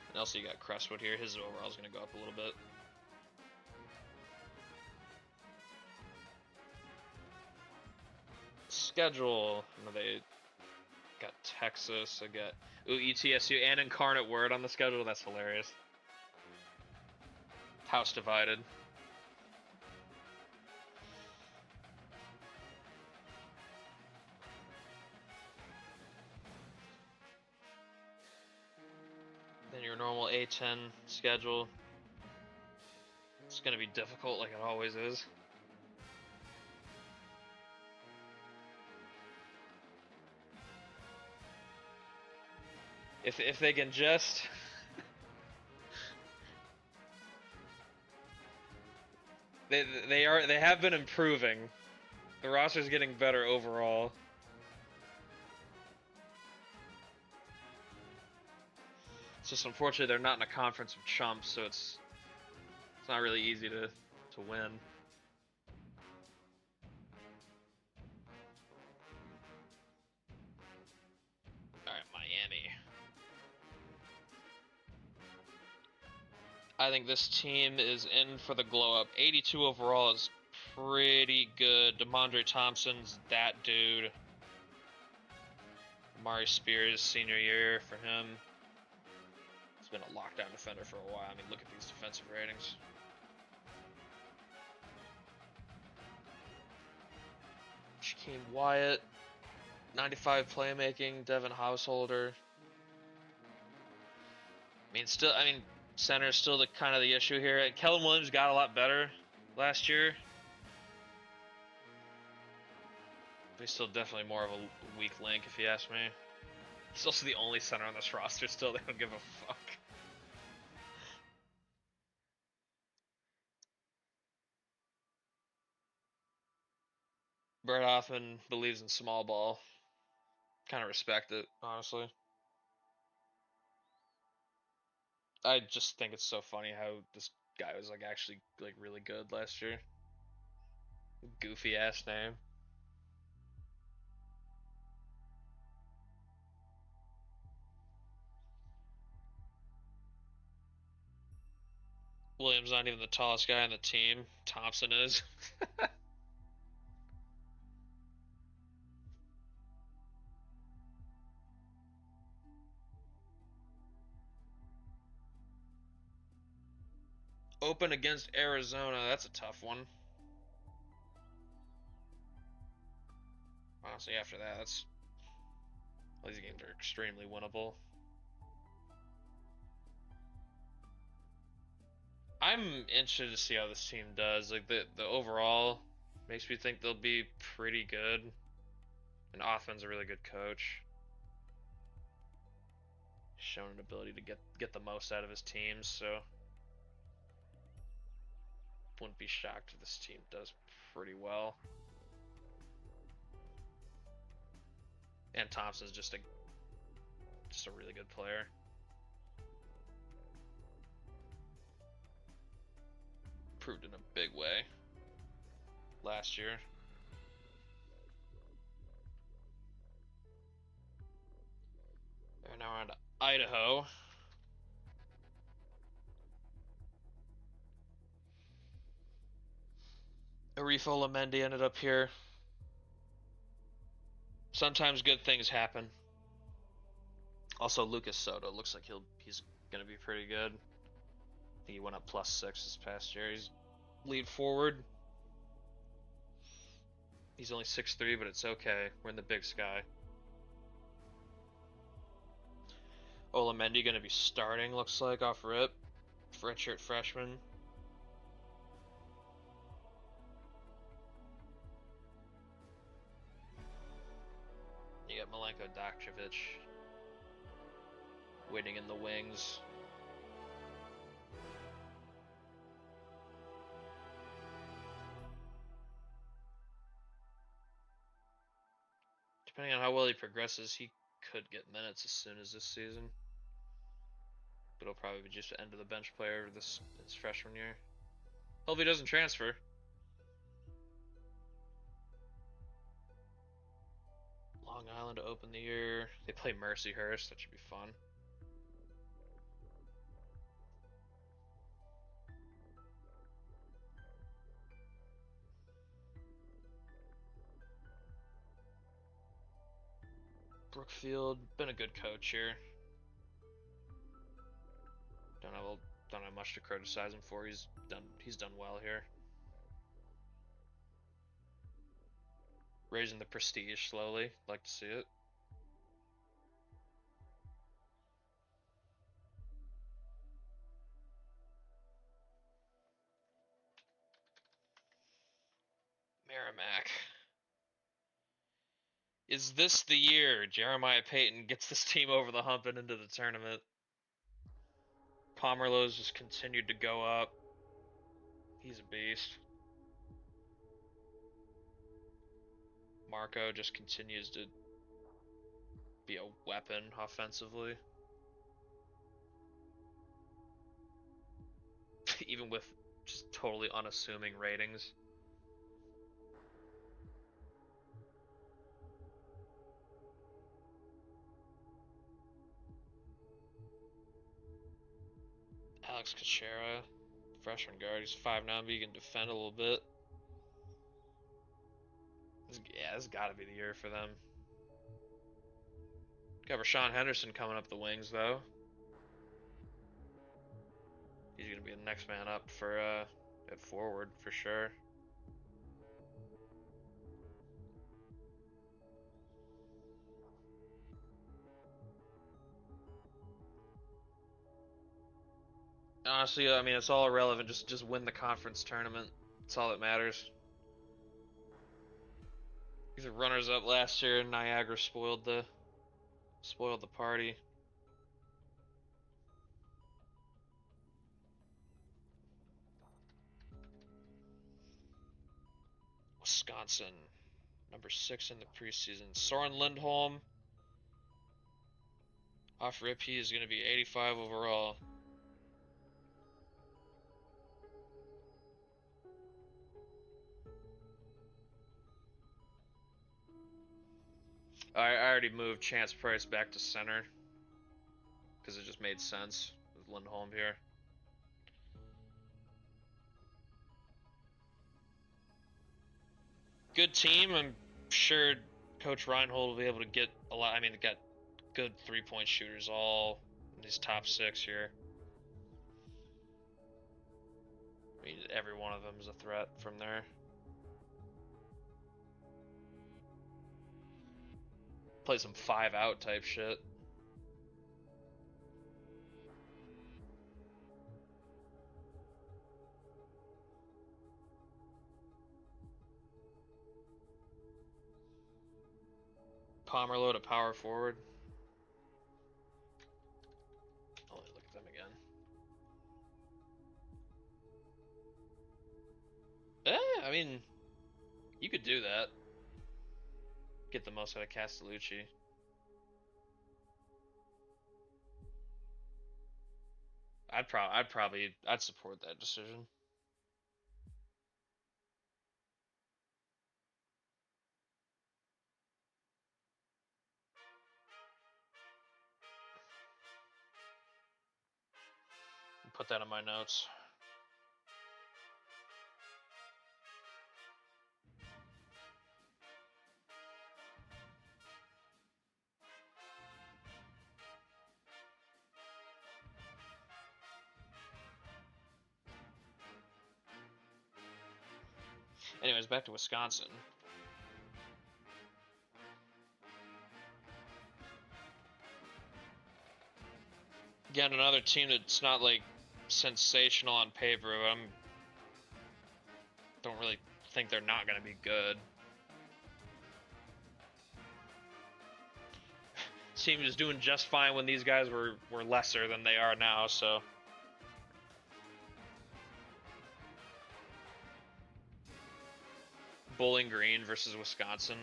[SPEAKER 1] And also you got Crestwood here. His overall is going to go up a little bit. Schedule. They got Texas. I got ETSU and Incarnate Word on the schedule. That's hilarious. House divided. Then your normal A10 schedule. It's going to be difficult like it always is. If they can just they have been improving. The roster's getting better overall. It's just unfortunately they're not in a conference of chumps, so it's not really easy to win. Alright, Miami. I think this team is in for the glow up. 82 overall is pretty good. DeMondre Thompson's that dude. Amari Spears, senior year for him. He's been a lockdown defender for a while. I mean, look at these defensive ratings. Shaquem Wyatt, 95 playmaking. Devin Householder. I mean, center is still the kind of the issue here. Kellen Williams got a lot better last year, but he's still definitely more of a weak link, if you ask me. He's also the only center on this roster. Still, they don't give a fuck. Brett Hoffman believes in small ball. Kind of respect it, honestly. I just think it's so funny how this guy was like actually like really good last year. Goofy ass name. Williams not even the tallest guy on the team. Thompson is. Open against Arizona. That's a tough one. Honestly, after that, these games are extremely winnable. I'm interested to see how this team does. Like the overall makes me think they'll be pretty good. And Othman's a really good coach. He's shown an ability to get the most out of his teams, so wouldn't be shocked if this team does pretty well. And Thompson's just a really good player. Proved in a big way last year. And now we're on to Idaho. Arif Olamendi ended up here. Sometimes good things happen. Also, Lucas Soto looks like he's gonna be pretty good. I think he went up +6 this past year. He's lead forward. He's only 6'3", but it's okay. We're in the Big Sky. Olamendi gonna be starting, looks like, off rip. Redshirt freshman. You got Milenko Dokcevic waiting in the wings. Depending on how well he progresses, he could get minutes as soon as this season. But he'll probably be just the end of the bench player this his freshman year. Hope he doesn't transfer. Long Island to open the year. They play Mercyhurst. That should be fun. Brookfield, been a good coach here. Don't have much to criticize him for. He's done well here. Raising the prestige slowly. Like to see it. Merrimack. Is this the year Jeremiah Payton gets this team over the hump and into the tournament? Pomerleau's just continued to go up. He's a beast. Marco just continues to be a weapon offensively. Even with just totally unassuming ratings. Alex Kachera, freshman guard. He's 5'9", but he can defend a little bit. Yeah, this has got to be the year for them. Got Rashawn Henderson coming up the wings, though. He's going to be the next man up for at forward, for sure. Honestly, I mean, it's all irrelevant. Just win the conference tournament. That's all that matters. These are runners up last year, and Niagara spoiled the party. Wisconsin, number 6 in the preseason. Soren Lindholm. Off rip, he is going to be 85 overall. I already moved Chance Price back to center because it just made sense with Lindholm here. Good team. I'm sure Coach Reinhold will be able to get a lot. I mean, they got good 3-point shooters all in these top 6 here. I mean, every one of them is a threat from there. Play some 5-out type shit. Pomerleau to power forward. Oh, look at them again. I mean, you could do that. Get the most out of Castellucci. I'd support that decision. Put that in my notes. Anyways, back to Wisconsin. Again, another team that's not like sensational on paper, but I don't really think they're not going to be good. Team was doing just fine when these guys were lesser than they are now, so. Bowling Green versus Wisconsin.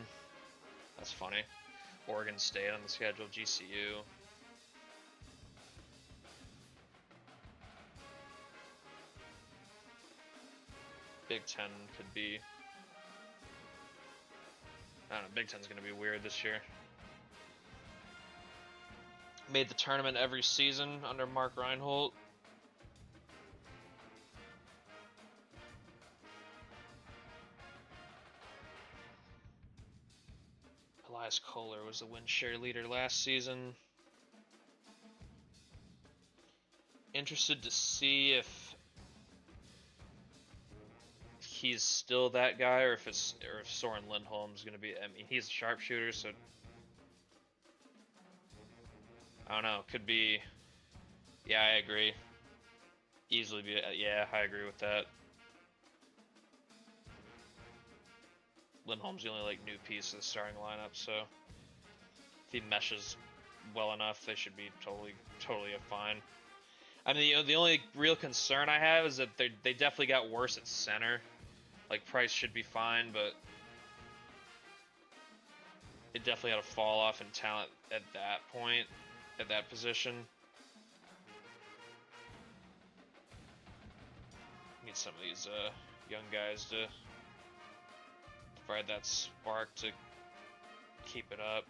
[SPEAKER 1] That's funny. Oregon State on the schedule, GCU. Big Ten could be. I don't know, Big Ten's going to be weird this year. Made the tournament every season under Mark Reinhold. Elias Kohler was the win share leader last season. Interested to see if he's still that guy, or if Soren Lindholm's gonna be. I mean, he's a sharpshooter, so I don't know. Could be. Yeah, I agree. Easily be. Yeah, I agree with that. Lindholm's the only like new piece of the starting lineup, so if he meshes well enough, they should be totally fine. I mean, the only real concern I have is that they definitely got worse at center. Like, Price should be fine, but it definitely had a fall off in talent at that point, at that position. Need some of these young guys to provide that spark to keep it up.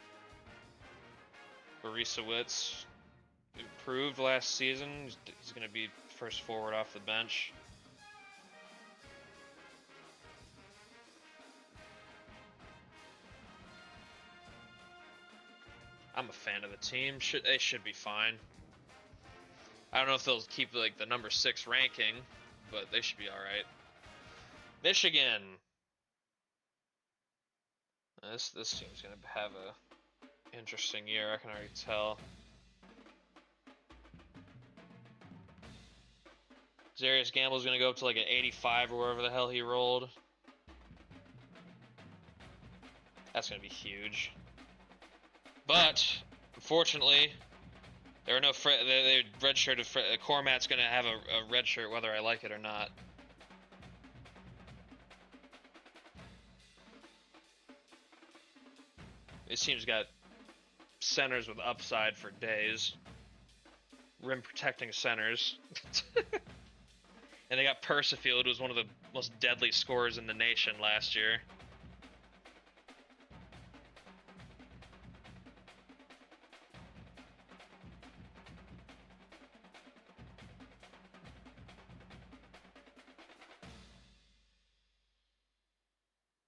[SPEAKER 1] Borisowicz improved last season. He's going to be first forward off the bench. I'm a fan of the team. They should be fine. I don't know if they'll keep like the number 6 ranking, but they should be all right. Michigan. This team's gonna have a interesting year. I can already tell. Zarius Gamble's gonna go up to like an 85 or wherever the hell he rolled. That's gonna be huge. But unfortunately, there are no they redshirted. Cormat's gonna have a red shirt whether I like it or not. This team's got centers with upside for days. Rim protecting centers. And they got Persifield, who was one of the most deadly scorers in the nation last year.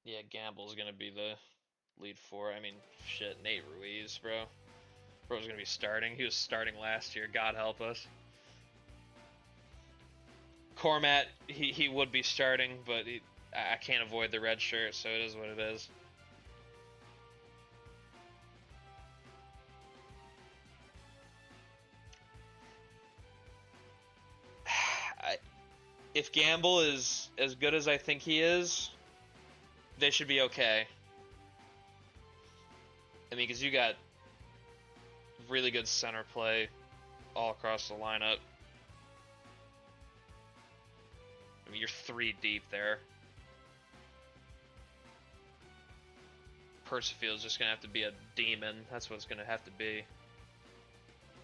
[SPEAKER 1] Yeah, Gamble's gonna be the lead 4. I mean, shit, Nate Ruiz, bro. Bro's gonna be starting. He was starting last year. God help us. Cormat, he would be starting, but I can't avoid the red shirt, so it is what it is. If Gamble is as good as I think he is, they should be okay. I mean, because you got really good center play all across the lineup. I mean, you're 3 deep there. Persifield's just going to have to be a demon. That's what it's going to have to be.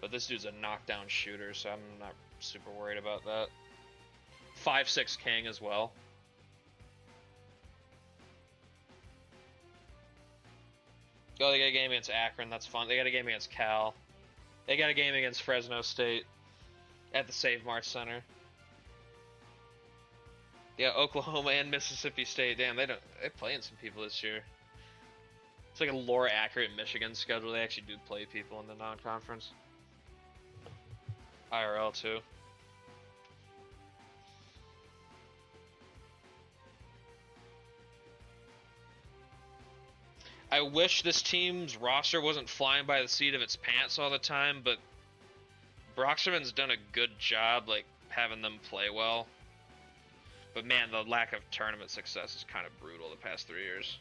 [SPEAKER 1] But this dude's a knockdown shooter, so I'm not super worried about that. 5'6" King as well. Oh, they got a game against Akron. That's fun. They got a game against Cal. They got a game against Fresno State at the Save Mart Center. Yeah, Oklahoma and Mississippi State. Damn, they're playing some people this year. It's like a lore accurate Michigan schedule. They actually do play people in the non-conference. IRL too. I wish this team's roster wasn't flying by the seat of its pants all the time, but Broxterman's done a good job, like, having them play well. But man, the lack of tournament success is kind of brutal the past 3 years.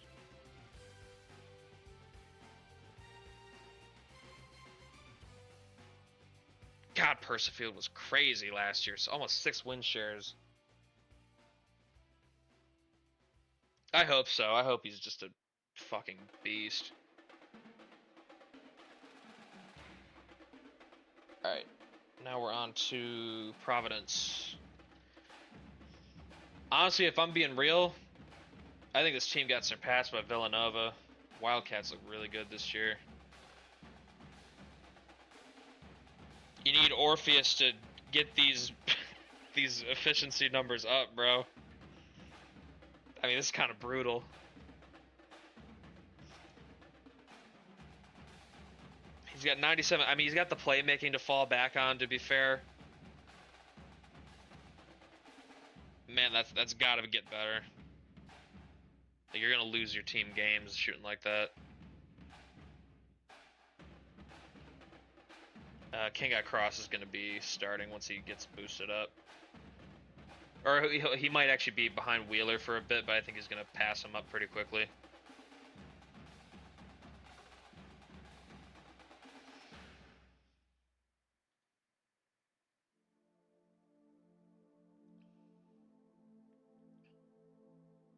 [SPEAKER 1] God, Persifield was crazy last year. So almost 6 win shares. I hope so. I hope he's just a fucking beast. Alright. Now we're on to Providence. Honestly, if I'm being real, I think this team got surpassed by Villanova. Wildcats look really good this year. You need Orpheus to get these these efficiency numbers up, bro. I mean, this is kind of brutal. He's got 97. I mean, he's got the playmaking to fall back on, to be fair. Man, that's got to get better. Like, you're going to lose your team games shooting like that. King Got Cross is going to be starting once he gets boosted up. Or he might actually be behind Wheeler for a bit, but I think he's going to pass him up pretty quickly.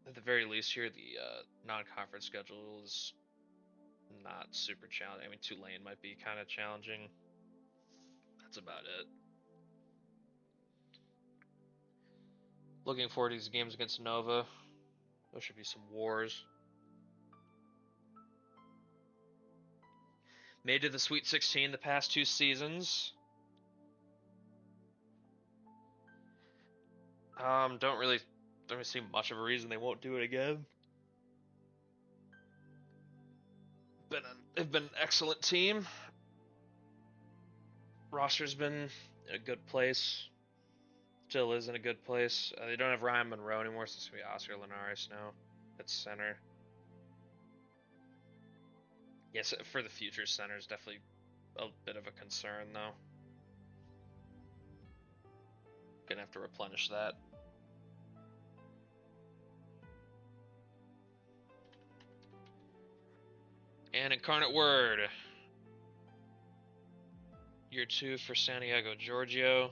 [SPEAKER 1] At the very least here, the non-conference schedule is not super challenging. I mean, Tulane might be kind of challenging. That's about it. Looking forward to these games against Nova. There should be some wars. Made to the Sweet 16 the past 2 seasons. Don't really see much of a reason they won't do it again. They've been an excellent team. Roster's been in a good place. Still is in a good place. They don't have Ryan Monroe anymore, so it's going to be Oscar Linares now at center. Yes, for the future, center is definitely a bit of a concern, though. Gonna have to replenish that. And Incarnate Word. Year 2 for Santiago Giorgio.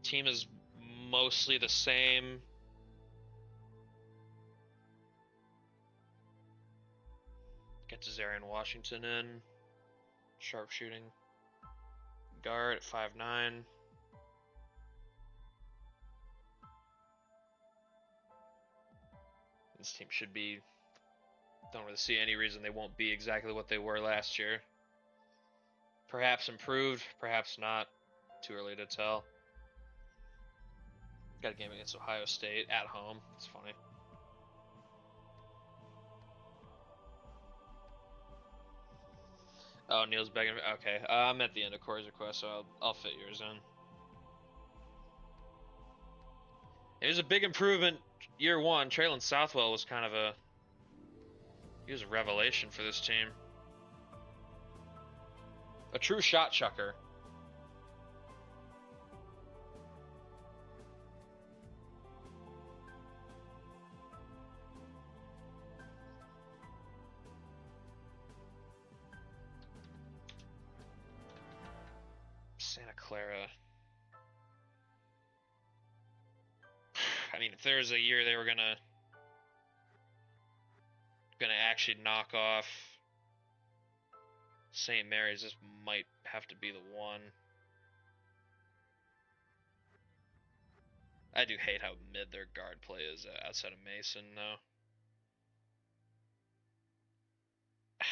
[SPEAKER 1] Team is mostly the same. Get Zarian Washington in. Sharpshooting. Guard at 5'9". This team should be... Don't really see any reason they won't be exactly what they were last year. Perhaps improved, perhaps not. Too early to tell. Got a game against Ohio State at home. It's funny. Oh, Neil's begging me. Okay, I'm at the end of Corey's request, so I'll fit yours in. It was a big improvement year 1. Traylon Southwell was kind of a... He was a revelation for this team. A true shot chucker. Santa Clara. I mean, if there's a year they were gonna actually knock off St. Mary's, this might have to be the one. I do hate how mid their guard play is outside of Mason, though.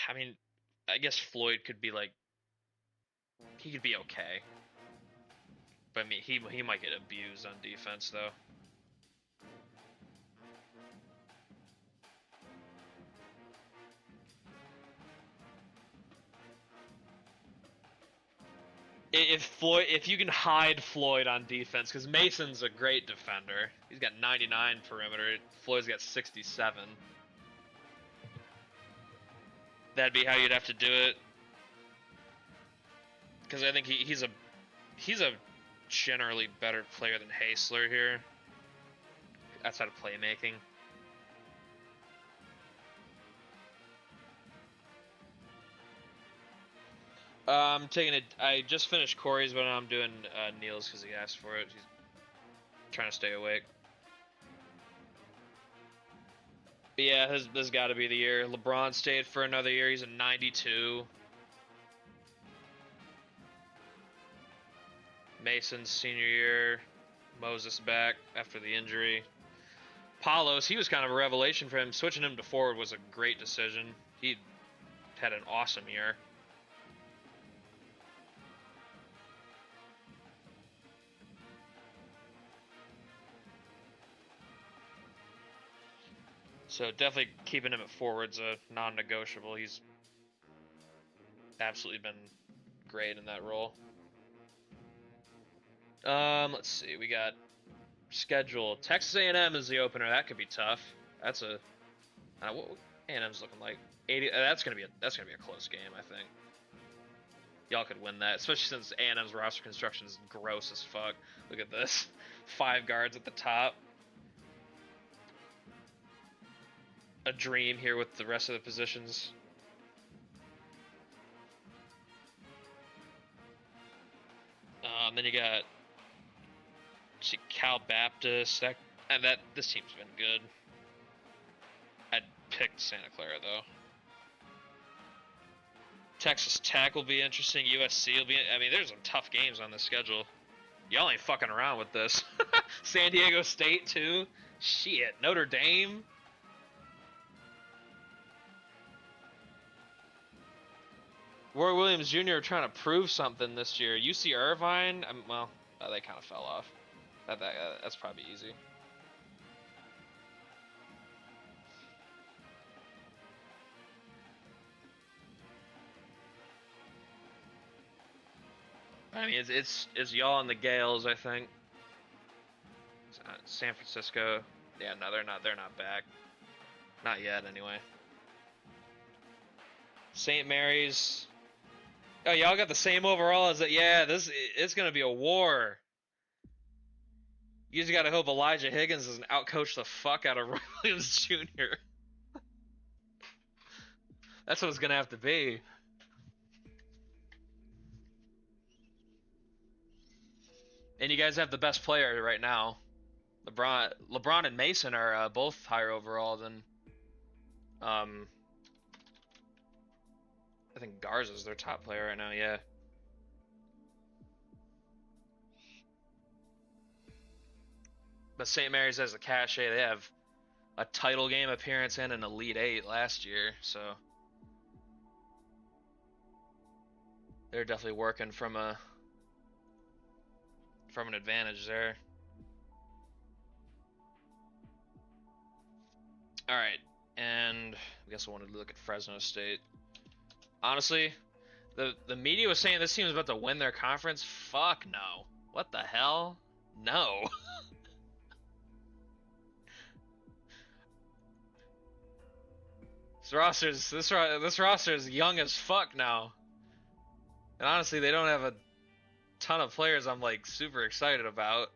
[SPEAKER 1] I mean, I guess Floyd could be like... He could be okay. But I mean, he might get abused on defense, though. If you can hide Floyd on defense, because Mason's a great defender. He's got 99 perimeter. Floyd's got 67. That'd be how you'd have to do it. Because I think he's a generally better player than Haesler here, outside of playmaking. I'm taking it. I just finished Corey's, but I'm doing Neil's because he asked for it. He's trying to stay awake. But yeah, this has got to be the year. LeBron stayed for another year. He's a 92. Mason's senior year. Moses back after the injury. Palos, he was kind of a revelation for him. Switching him to forward was a great decision. He had an awesome year. So definitely keeping him at forward's a non-negotiable. He's absolutely been great in that role. Let's see. We got schedule. Texas A&M is the opener. That could be tough. That's a what A&M's looking like. 80. That's gonna be a close game. I think y'all could win that, especially since A&M's roster construction is gross as fuck. Look at this. 5 guards at the top. A dream here with the rest of the positions. Then you got Cal Baptist. This team's been good. I'd pick Santa Clara though. Texas Tech will be interesting. USC will be. I mean, there's some tough games on the schedule. Y'all ain't fucking around with this. San Diego State too. Shit. Notre Dame. Roy Williams Jr. trying to prove something this year. UC Irvine. Well, they kind of fell off. That's probably easy. I mean, it's y'all and the Gales, I think. San Francisco. Yeah, no, they're not back. Not yet, anyway. St. Mary's. Oh, y'all got the same overall as it. Yeah, it's gonna be a war. You just gotta hope Elijah Higgins doesn't outcoach the fuck out of Roy Williams Jr. That's what it's gonna have to be. And you guys have the best player right now. LeBron and Mason are both higher overall than I think Garza's their top player right now, yeah. But St. Mary's has the cachet. They have a title game appearance and an Elite Eight last year, so they're definitely working from an advantage there. All right, and I guess I wanted to look at Fresno State. Honestly, the media was saying this team is about to win their conference. Fuck no. What the hell? No. This roster is young as fuck now. And honestly, they don't have a ton of players I'm like super excited about.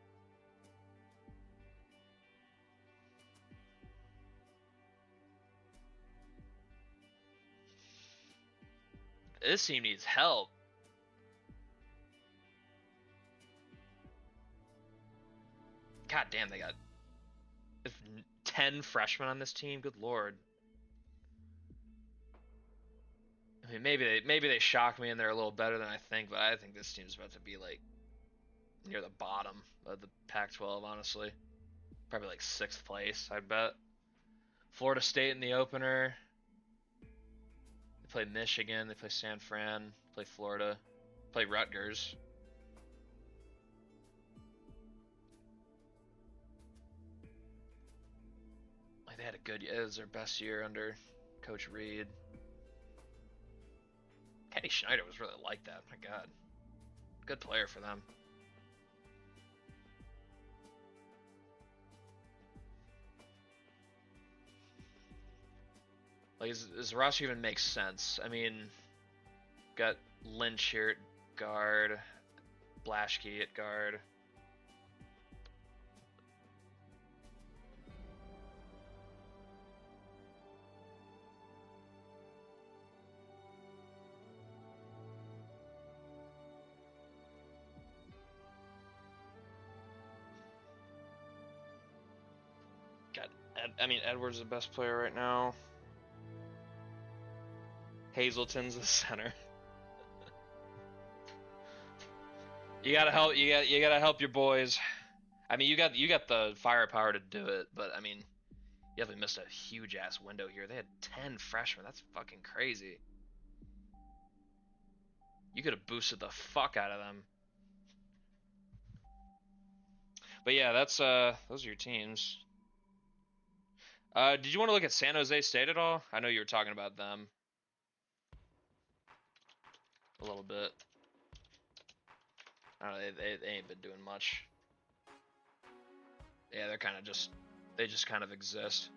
[SPEAKER 1] This team needs help. God damn, they got 10 freshmen on this team. Good lord. I mean, maybe they shock me and they're a little better than I think, but I think this team's about to be like near the bottom of the Pac-12, honestly. Probably like 6th place, I'd bet. Florida State in the opener. They play Michigan, they play San Fran, play Florida, play Rutgers. Like they had a good year. It was their best year under Coach Reed. Kenny Schneider was really like that. My God. Good player for them. Like, does the roster even make sense? I mean, got Lynch here at guard, Blaschke at guard. Edwards is the best player right now. Hazelton's the center. You gotta help. You gotta help your boys. I mean, you got the firepower to do it, but I mean, you definitely missed a huge ass window here. They had 10 freshmen. That's fucking crazy. You could have boosted the fuck out of them. But yeah, that's those are your teams. Did you want to look at San Jose State at all? I know you were talking about them a little bit. I don't know, they ain't been doing much. Yeah, they're kind of they just kind of exist.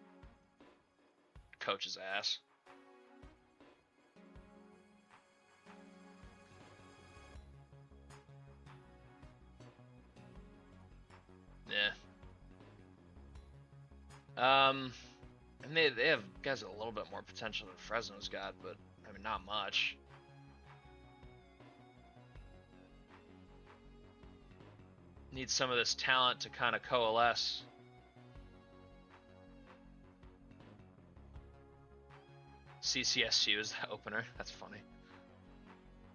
[SPEAKER 1] Coach's ass. Yeah. And they have guys with a little bit more potential than Fresno's got, but I mean not much. Need some of this talent to kind of coalesce. CCSU is the opener. That's funny.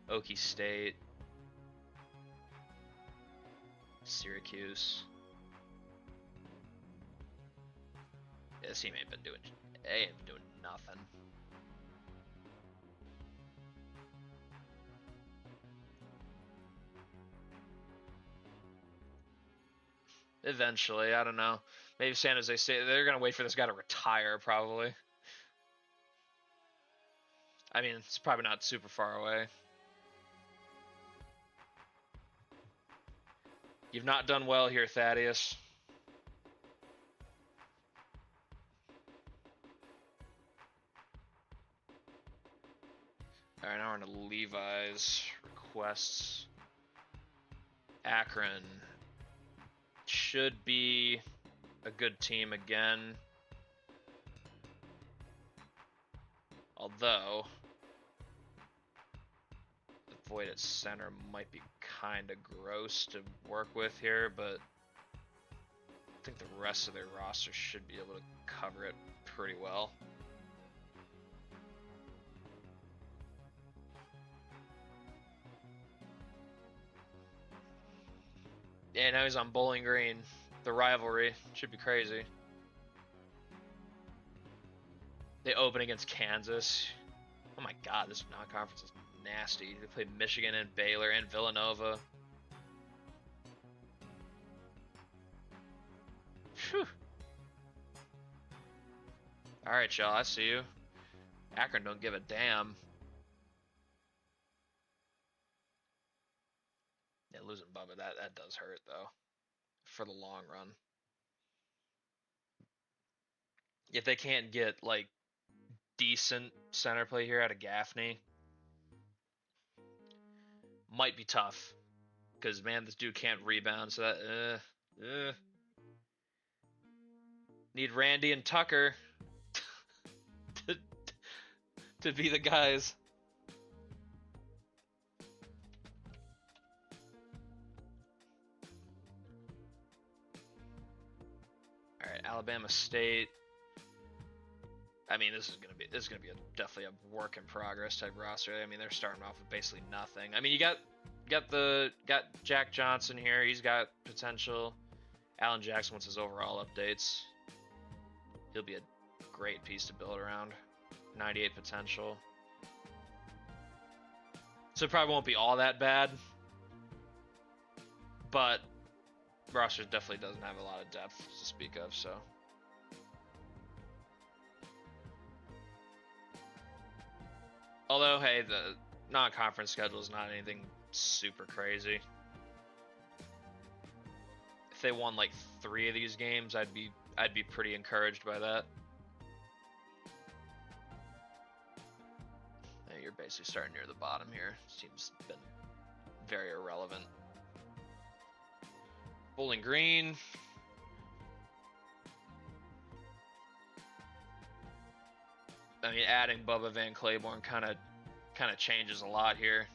[SPEAKER 1] Okie State. Syracuse. Yeah, this team ain't been doing nothing. Eventually, I don't know. Maybe San Jose State, they're going to wait for this guy to retire, probably. I mean, it's probably not super far away. You've not done well here, Thaddeus. Alright, now we're into Levi's requests. Akron should be a good team again. Although the void at center might be kind of gross to work with here, but I think the rest of their roster should be able to cover it pretty well. Yeah, now he's on Bowling Green. The rivalry should be crazy. They open against Kansas. Oh my god, this non-conference is nasty. They play Michigan and Baylor and Villanova. Phew. Alright, y'all, I see you. Akron don't give a damn. Yeah, losing Bubba, that does hurt, though. For the long run. If they can't get, like, decent center play here out of Gaffney, might be tough. Because, man, this dude can't rebound, so that, Need Randy and Tucker to be the guys. All right, Alabama State. I mean, this is gonna be definitely a work in progress type roster. I mean, they're starting off with basically nothing. I mean, you got Jack Johnson here. He's got potential. Alan Jackson wants his overall updates. He'll be a great piece to build around. 98 potential. So it probably won't be all that bad. But roster definitely doesn't have a lot of depth to speak of, so. Although, hey, the non-conference schedule is not anything super crazy. If they won like 3 of these games, I'd be pretty encouraged by that. Yeah, you're basically starting near the bottom here. This team's been very irrelevant. Bowling Green. I mean, adding Bubba Van Claiborne kind of changes a lot here,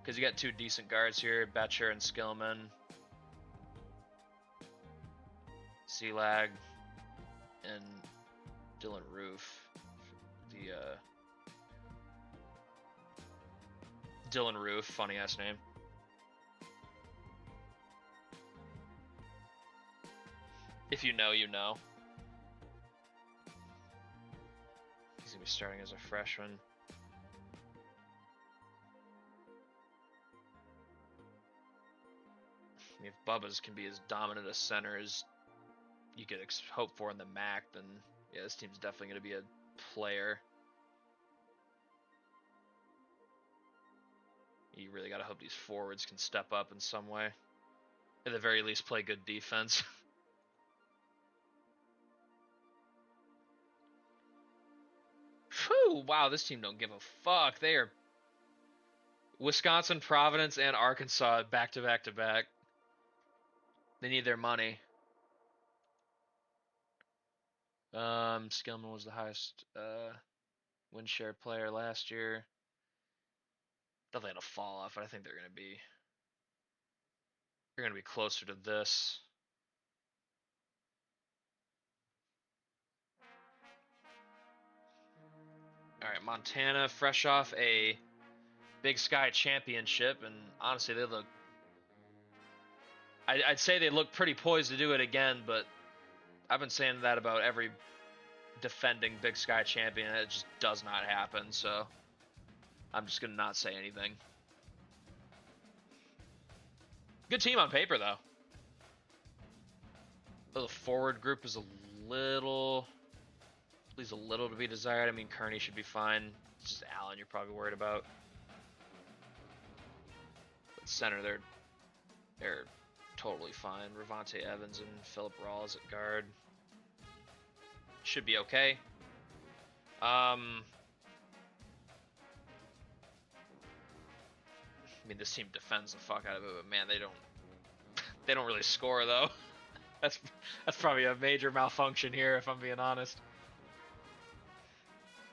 [SPEAKER 1] because you got 2 decent guards here, Betcher and Skillman. Sealag and Dylan Roof. Dylan Roof, funny ass name. If you know, you know. He's gonna be starting as a freshman. I mean, if Bubba's can be as dominant a center as you could hope for in the MAC, then yeah, this team's definitely going to be a player. You really got to hope these forwards can step up in some way. At the very least, play good defense. Whew, wow, this team don't give a fuck. They are Wisconsin, Providence, and Arkansas back to back to back. They need their money. Skillman was the highest win share player last year. Definitely had a fall off, but I think they're gonna be closer to this. All right, Montana, fresh off a Big Sky championship, and honestly, they look. I'd say they look pretty poised to do it again, but I've been saying that about every defending Big Sky champion. It just does not happen, so I'm just gonna not say anything. Good team on paper, though. The forward group is a little, leaves a little to be desired. I mean, Kearney should be fine. It's just Allen you're probably worried about. But center, they're totally fine. Ravonte Evans and Philip Rawls at guard. Should be okay. I mean, this team defends the fuck out of it, but man, they don't really score though. That's probably a major malfunction here, if I'm being honest.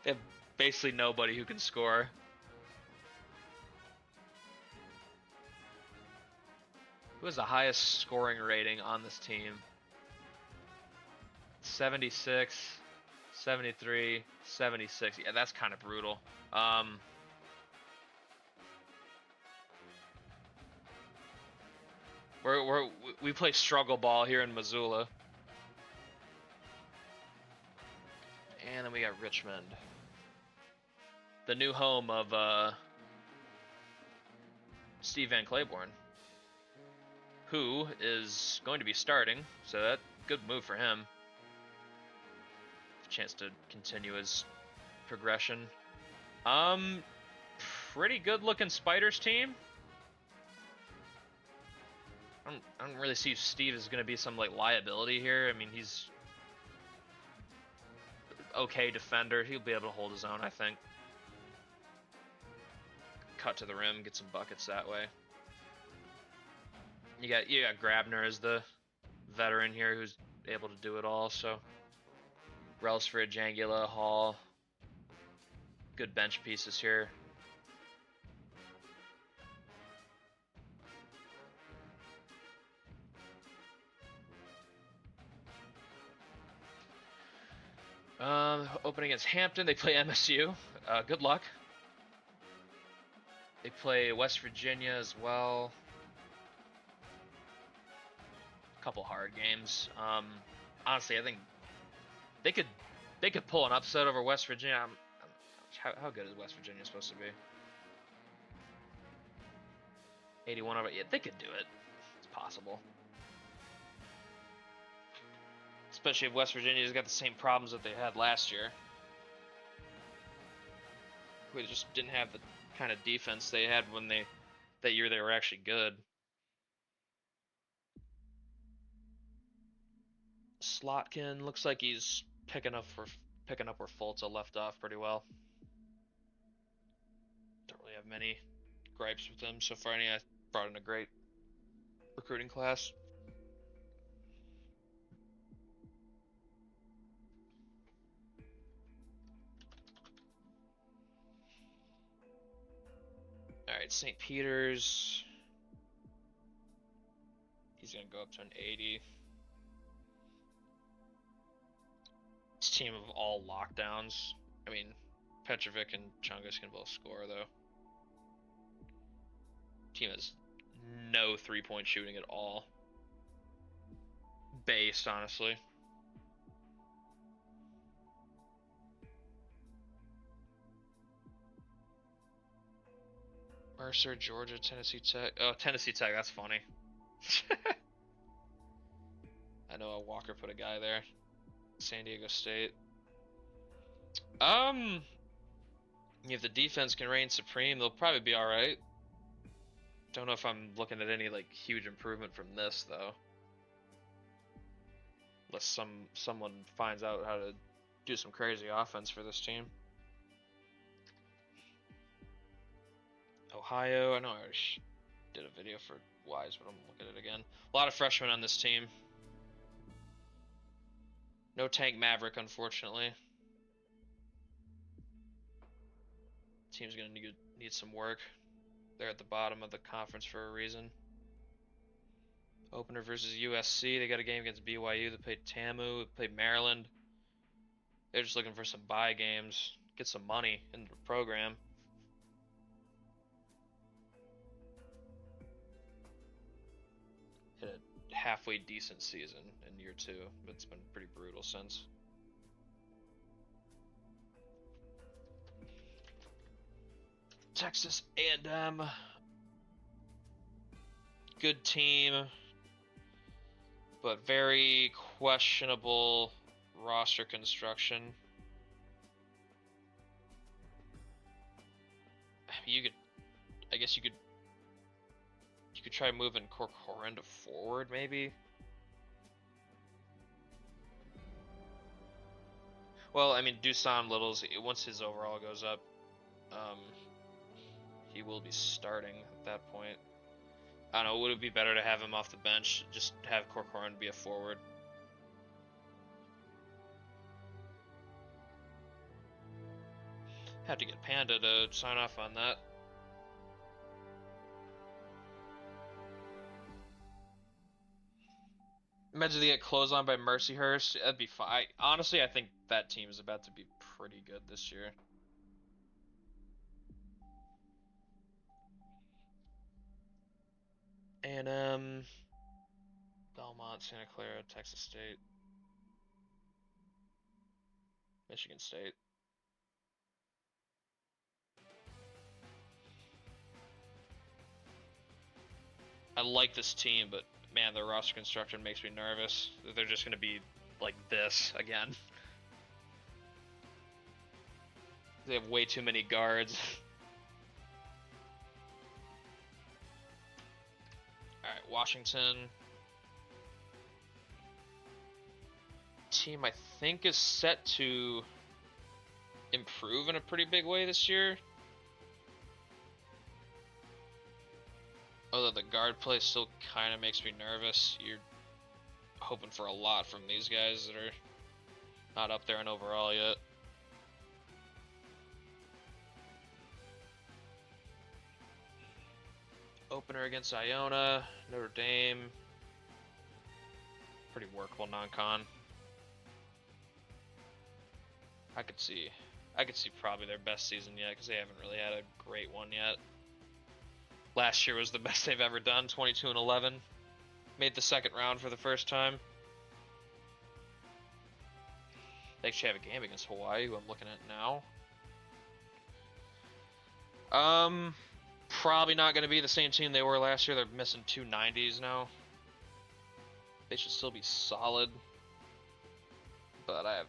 [SPEAKER 1] They have basically nobody who can score. Who has the highest scoring rating on this team? 76, 73, 76. Yeah, that's kind of brutal. We play struggle ball here in Missoula. And then we got Richmond. The new home of Steve Van Claiborne, who is going to be starting, so that's a good move for him. Chance to continue his progression. Pretty good looking Spiders team. I don't really see Steve is going to be some like liability here. I mean, he's okay defender. He'll be able to hold his own, I think. Cut to the rim, get some buckets that way. You got Grabner as the veteran here who's able to do it all. So Relsford, Jangula, Hall, good bench pieces here. Opening against Hampton, they play MSU. Good luck. They play West Virginia as well. A couple hard games. Honestly, I think they could pull an upset over West Virginia. How good is West Virginia supposed to be? 81 over. Yeah, they could do it. It's possible. Especially if West Virginia's got the same problems that they had last year. We just didn't have the kind of defense they had when that year they were actually good. Slotkin looks like he's picking up where Fultz left off pretty well. Don't really have many gripes with him so far. I brought in a great recruiting class. All right, St. Peter's. He's gonna go up to an 80. This team of all lockdowns. I mean, Petrovic and Chungus can both score though. Team has no three-point shooting at all. Based, honestly. Mercer, Georgia, Tennessee Tech. Oh, Tennessee Tech, that's funny. I know Walker put a guy there. San Diego State. If the defense can reign supreme, they'll probably be all right. Don't know if I'm looking at any like huge improvement from this though. Unless someone finds out how to do some crazy offense for this team. Ohio, I know I already did a video for Wise, but I'm looking at it again. A lot of freshmen on this team. No Tank Maverick, unfortunately. Team's gonna need some work. They're at the bottom of the conference for a reason. Opener versus USC. They got a game against BYU. They played TAMU. They played Maryland. They're just looking for some bye games. Get some money in the program. Hit a halfway decent season in year 2, but it's been pretty brutal since. Texas A&M. Good team, but very questionable roster construction. I guess you could try moving Corcoran to forward, maybe. Well, I mean, Dusan Littles, once his overall goes up, he will be starting at that point. I don't know, would it be better to have him off the bench? Just have Corcoran be a forward. Had to get Panda to sign off on that. Imagine they get closed on by Mercyhurst. That'd be fine. Honestly, I think that team is about to be pretty good this year. And Belmont, Santa Clara, Texas State, Michigan State. I like this team, but man, the roster construction makes me nervous. They're just going to be like this again. They have way too many guards. Alright, Washington. Team I think is set to improve in a pretty big way this year. Although the guard play still kind of makes me nervous. You're hoping for a lot from these guys that are not up there in overall yet. Opener against Iona, Notre Dame. Pretty workable non-con. I could see probably their best season yet because they haven't really had a great one yet. Last year was the best they've ever done, 22-11. Made the second round for the first time. They actually have a game against Hawaii, who I'm looking at now. Probably not going to be the same team they were last year. They're missing 2 90s now. They should still be solid. But I have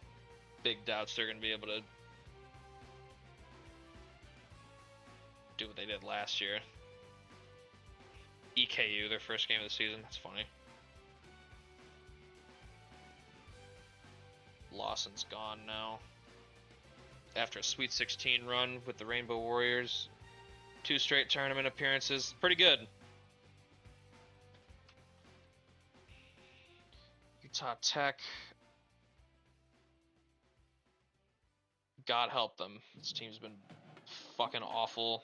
[SPEAKER 1] big doubts they're going to be able to do what they did last year. EKU, their first game of the season. That's funny. Lawson's gone now. After a Sweet 16 run with the Rainbow Warriors. 2 straight tournament appearances. Pretty good. Utah Tech. God help them. This team's been fucking awful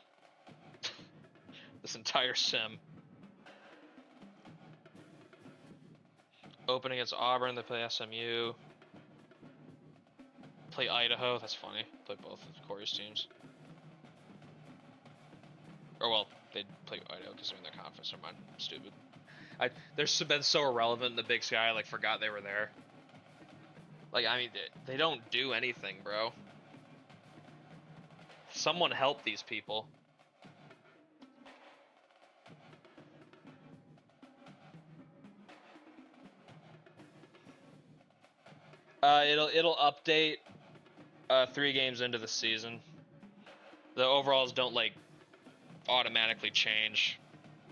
[SPEAKER 1] this entire sim. Open against Auburn, they play SMU. Play Idaho, that's funny. Play both of Corey's teams. Or well, they play Idaho because they're in their conference. Never mind, I'm stupid. They've been so irrelevant in the Big Sky, I like forgot they were there. Like, I mean, they don't do anything, bro. Someone help these people. It'll update 3 games into the season. The overalls don't like automatically change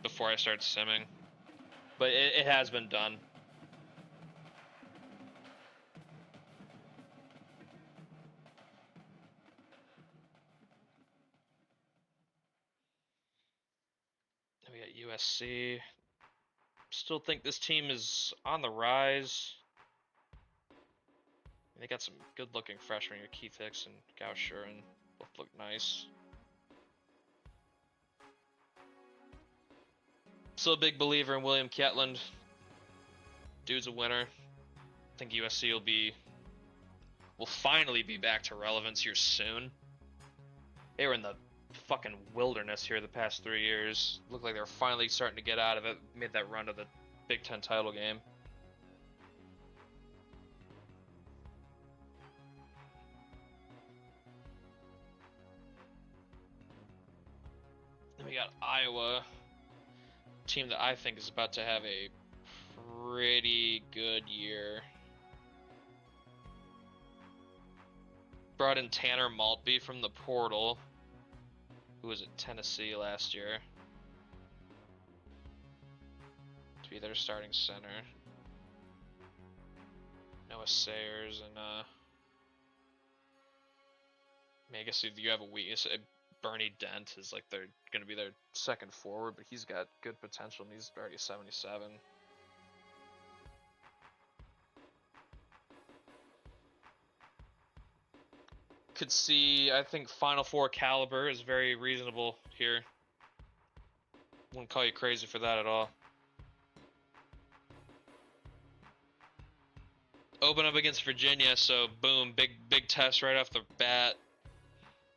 [SPEAKER 1] before I start simming, but it has been done. We got USC. Still think this team is on the rise. They got some good-looking freshmen here. Keith Hicks and Gao Shuren both look nice. Still a big believer in William Ketland. Dude's a winner. I think USC will finally be back to relevance here soon. They were in the fucking wilderness here the past 3 years. Looked like they were finally starting to get out of it. Made that run to the Big Ten title game. Then we got Iowa, a team that I think is about to have a pretty good year. Brought in Tanner Maltby from the portal, who was at Tennessee last year, to be their starting center. Noah Sayers and I mean, I guess if you have a weakness, Bernie Dent is like they're going to be their second forward, but he's got good potential and he's already 77. Could see, I think Final Four caliber is very reasonable here. Wouldn't call you crazy for that at all. Open up against Virginia, so boom, big test right off the bat.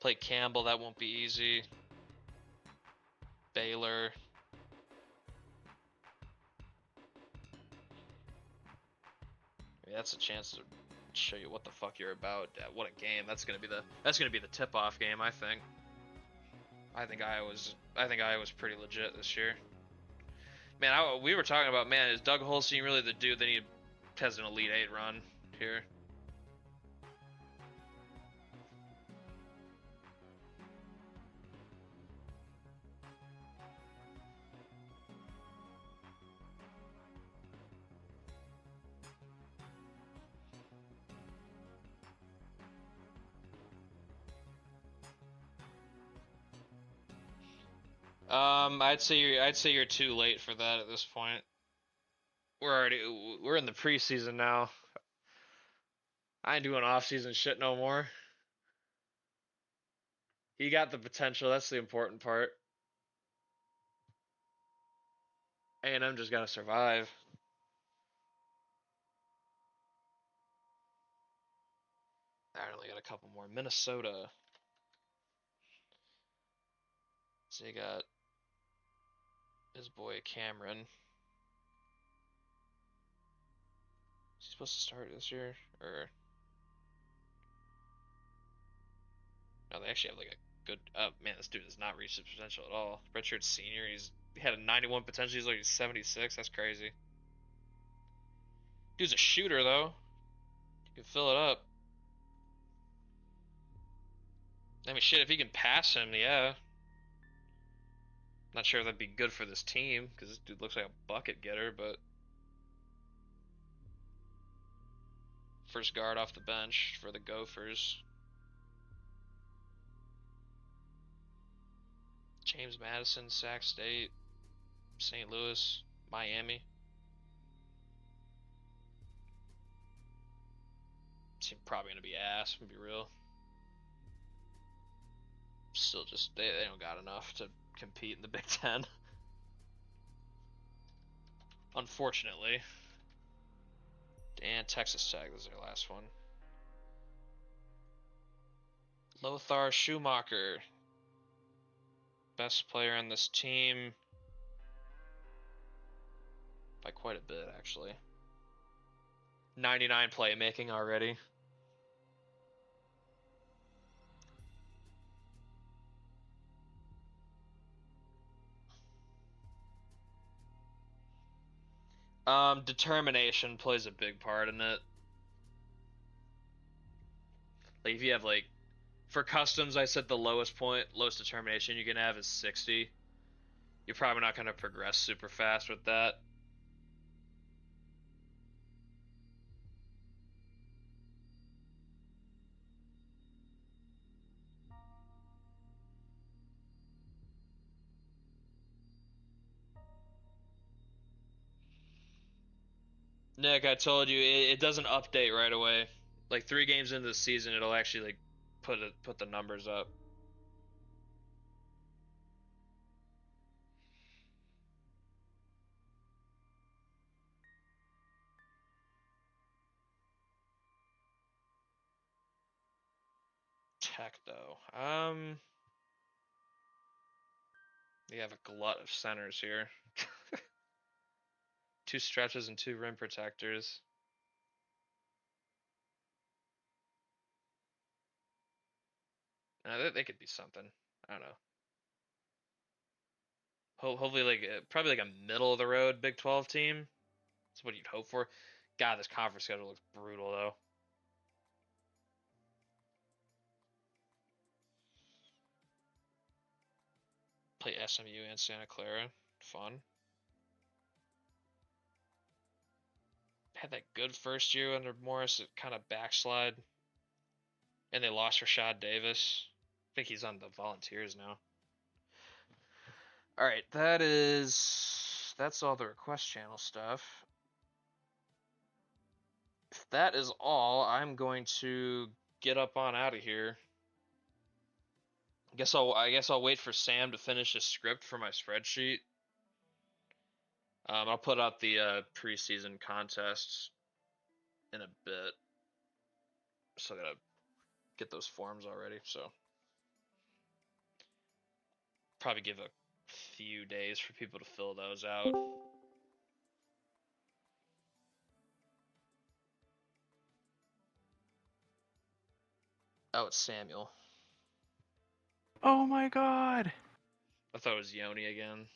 [SPEAKER 1] Play Campbell, that won't be easy. Baylor. I mean, that's a chance to show you what the fuck you're about. What a game! That's gonna be the tip-off game. I think. I think Iowa's pretty legit this year. Man, we were talking about, man, is Doug Holstein really the dude that has an Elite Eight run here? I'd say you're too late for that at this point. We're in the preseason now. I ain't doing off-season shit no more. He got the potential. That's the important part. A&M just gotta survive. I only got a couple more. Minnesota. So you got his boy Cameron. Is he supposed to start this year? Or no, they actually have like a good man, this dude has not reached his potential at all. Richard Senior, he had a 91 potential, he's like 76, that's crazy. Dude's a shooter though. You can fill it up. I mean shit, if he can pass him, yeah. Not sure if that'd be good for this team, because this dude looks like a bucket getter, but first guard off the bench for the Gophers. James Madison, Sac State, St. Louis, Miami. Team probably gonna be ass, to be real. Still just they don't got enough to compete in the Big Ten. Unfortunately. And Texas Tech was their last one. Lothar Schumacher. Best player on this team. By quite a bit, actually. 99 playmaking already. Determination plays a big part in it. Like if you have like, for customs, I said the lowest determination you can have is 60. You're probably not going to progress super fast with that. Nick, I told you it doesn't update right away. Like 3 games into the season, it'll actually like put the numbers up. Tech though, we have a glut of centers here. 2 stretches and 2 rim protectors. They could be something. I don't know. Hopefully, like probably like a middle of the road Big 12 team. That's what you'd hope for. God, this conference schedule looks brutal though. Play SMU and Santa Clara. Fun. Had that good first year under Morris. It kind of backslide. And they lost Rashad Davis. I think he's on the Volunteers now. Alright, that's all the request channel stuff. If that is all, I'm going to get up on out of here. I guess I'll wait for Sam to finish his script for my spreadsheet. I'll put out the preseason contests in a bit. Still gotta get those forms already, so probably give a few days for people to fill those out. Oh, it's Samuel.
[SPEAKER 3] Oh my god!
[SPEAKER 1] I thought it was Yoni again.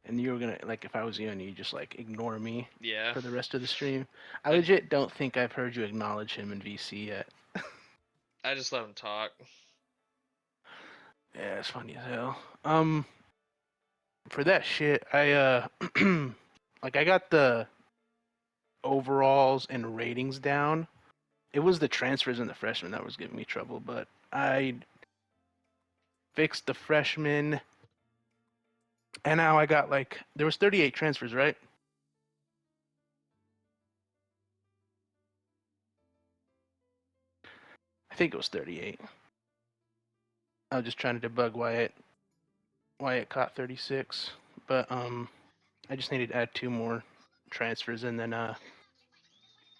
[SPEAKER 3] And you were gonna, like, if I was you and you just, like, ignore me
[SPEAKER 1] Yeah.
[SPEAKER 3] for the rest of the stream. I legit don't think I've heard you acknowledge him in VC yet.
[SPEAKER 1] I just let him talk.
[SPEAKER 3] Yeah, it's funny as hell. For that shit, I, like, I got the overalls and ratings down. It was the transfers and the freshmen that was giving me trouble, but I fixed the freshmen, and now I got, like, there was 38 transfers, right? I think it was 38. I was just trying to debug why it caught 36, but I just needed to add 2 more transfers and then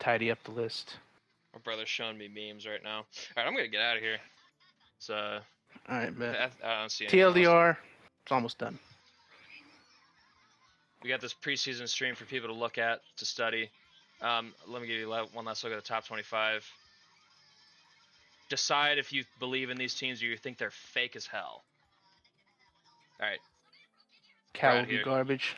[SPEAKER 3] tidy up the list.
[SPEAKER 1] My brother's showing me memes right now. All right, I'm gonna get out of here. So,
[SPEAKER 3] all right, bet.
[SPEAKER 1] I don't see anything else.
[SPEAKER 3] TLDR, it's almost done.
[SPEAKER 1] We got this preseason stream for people to look at, to study. Let me give you one last look at the top 25. Decide if you believe in these teams or you think they're fake as hell. All right.
[SPEAKER 3] Cal will be garbage.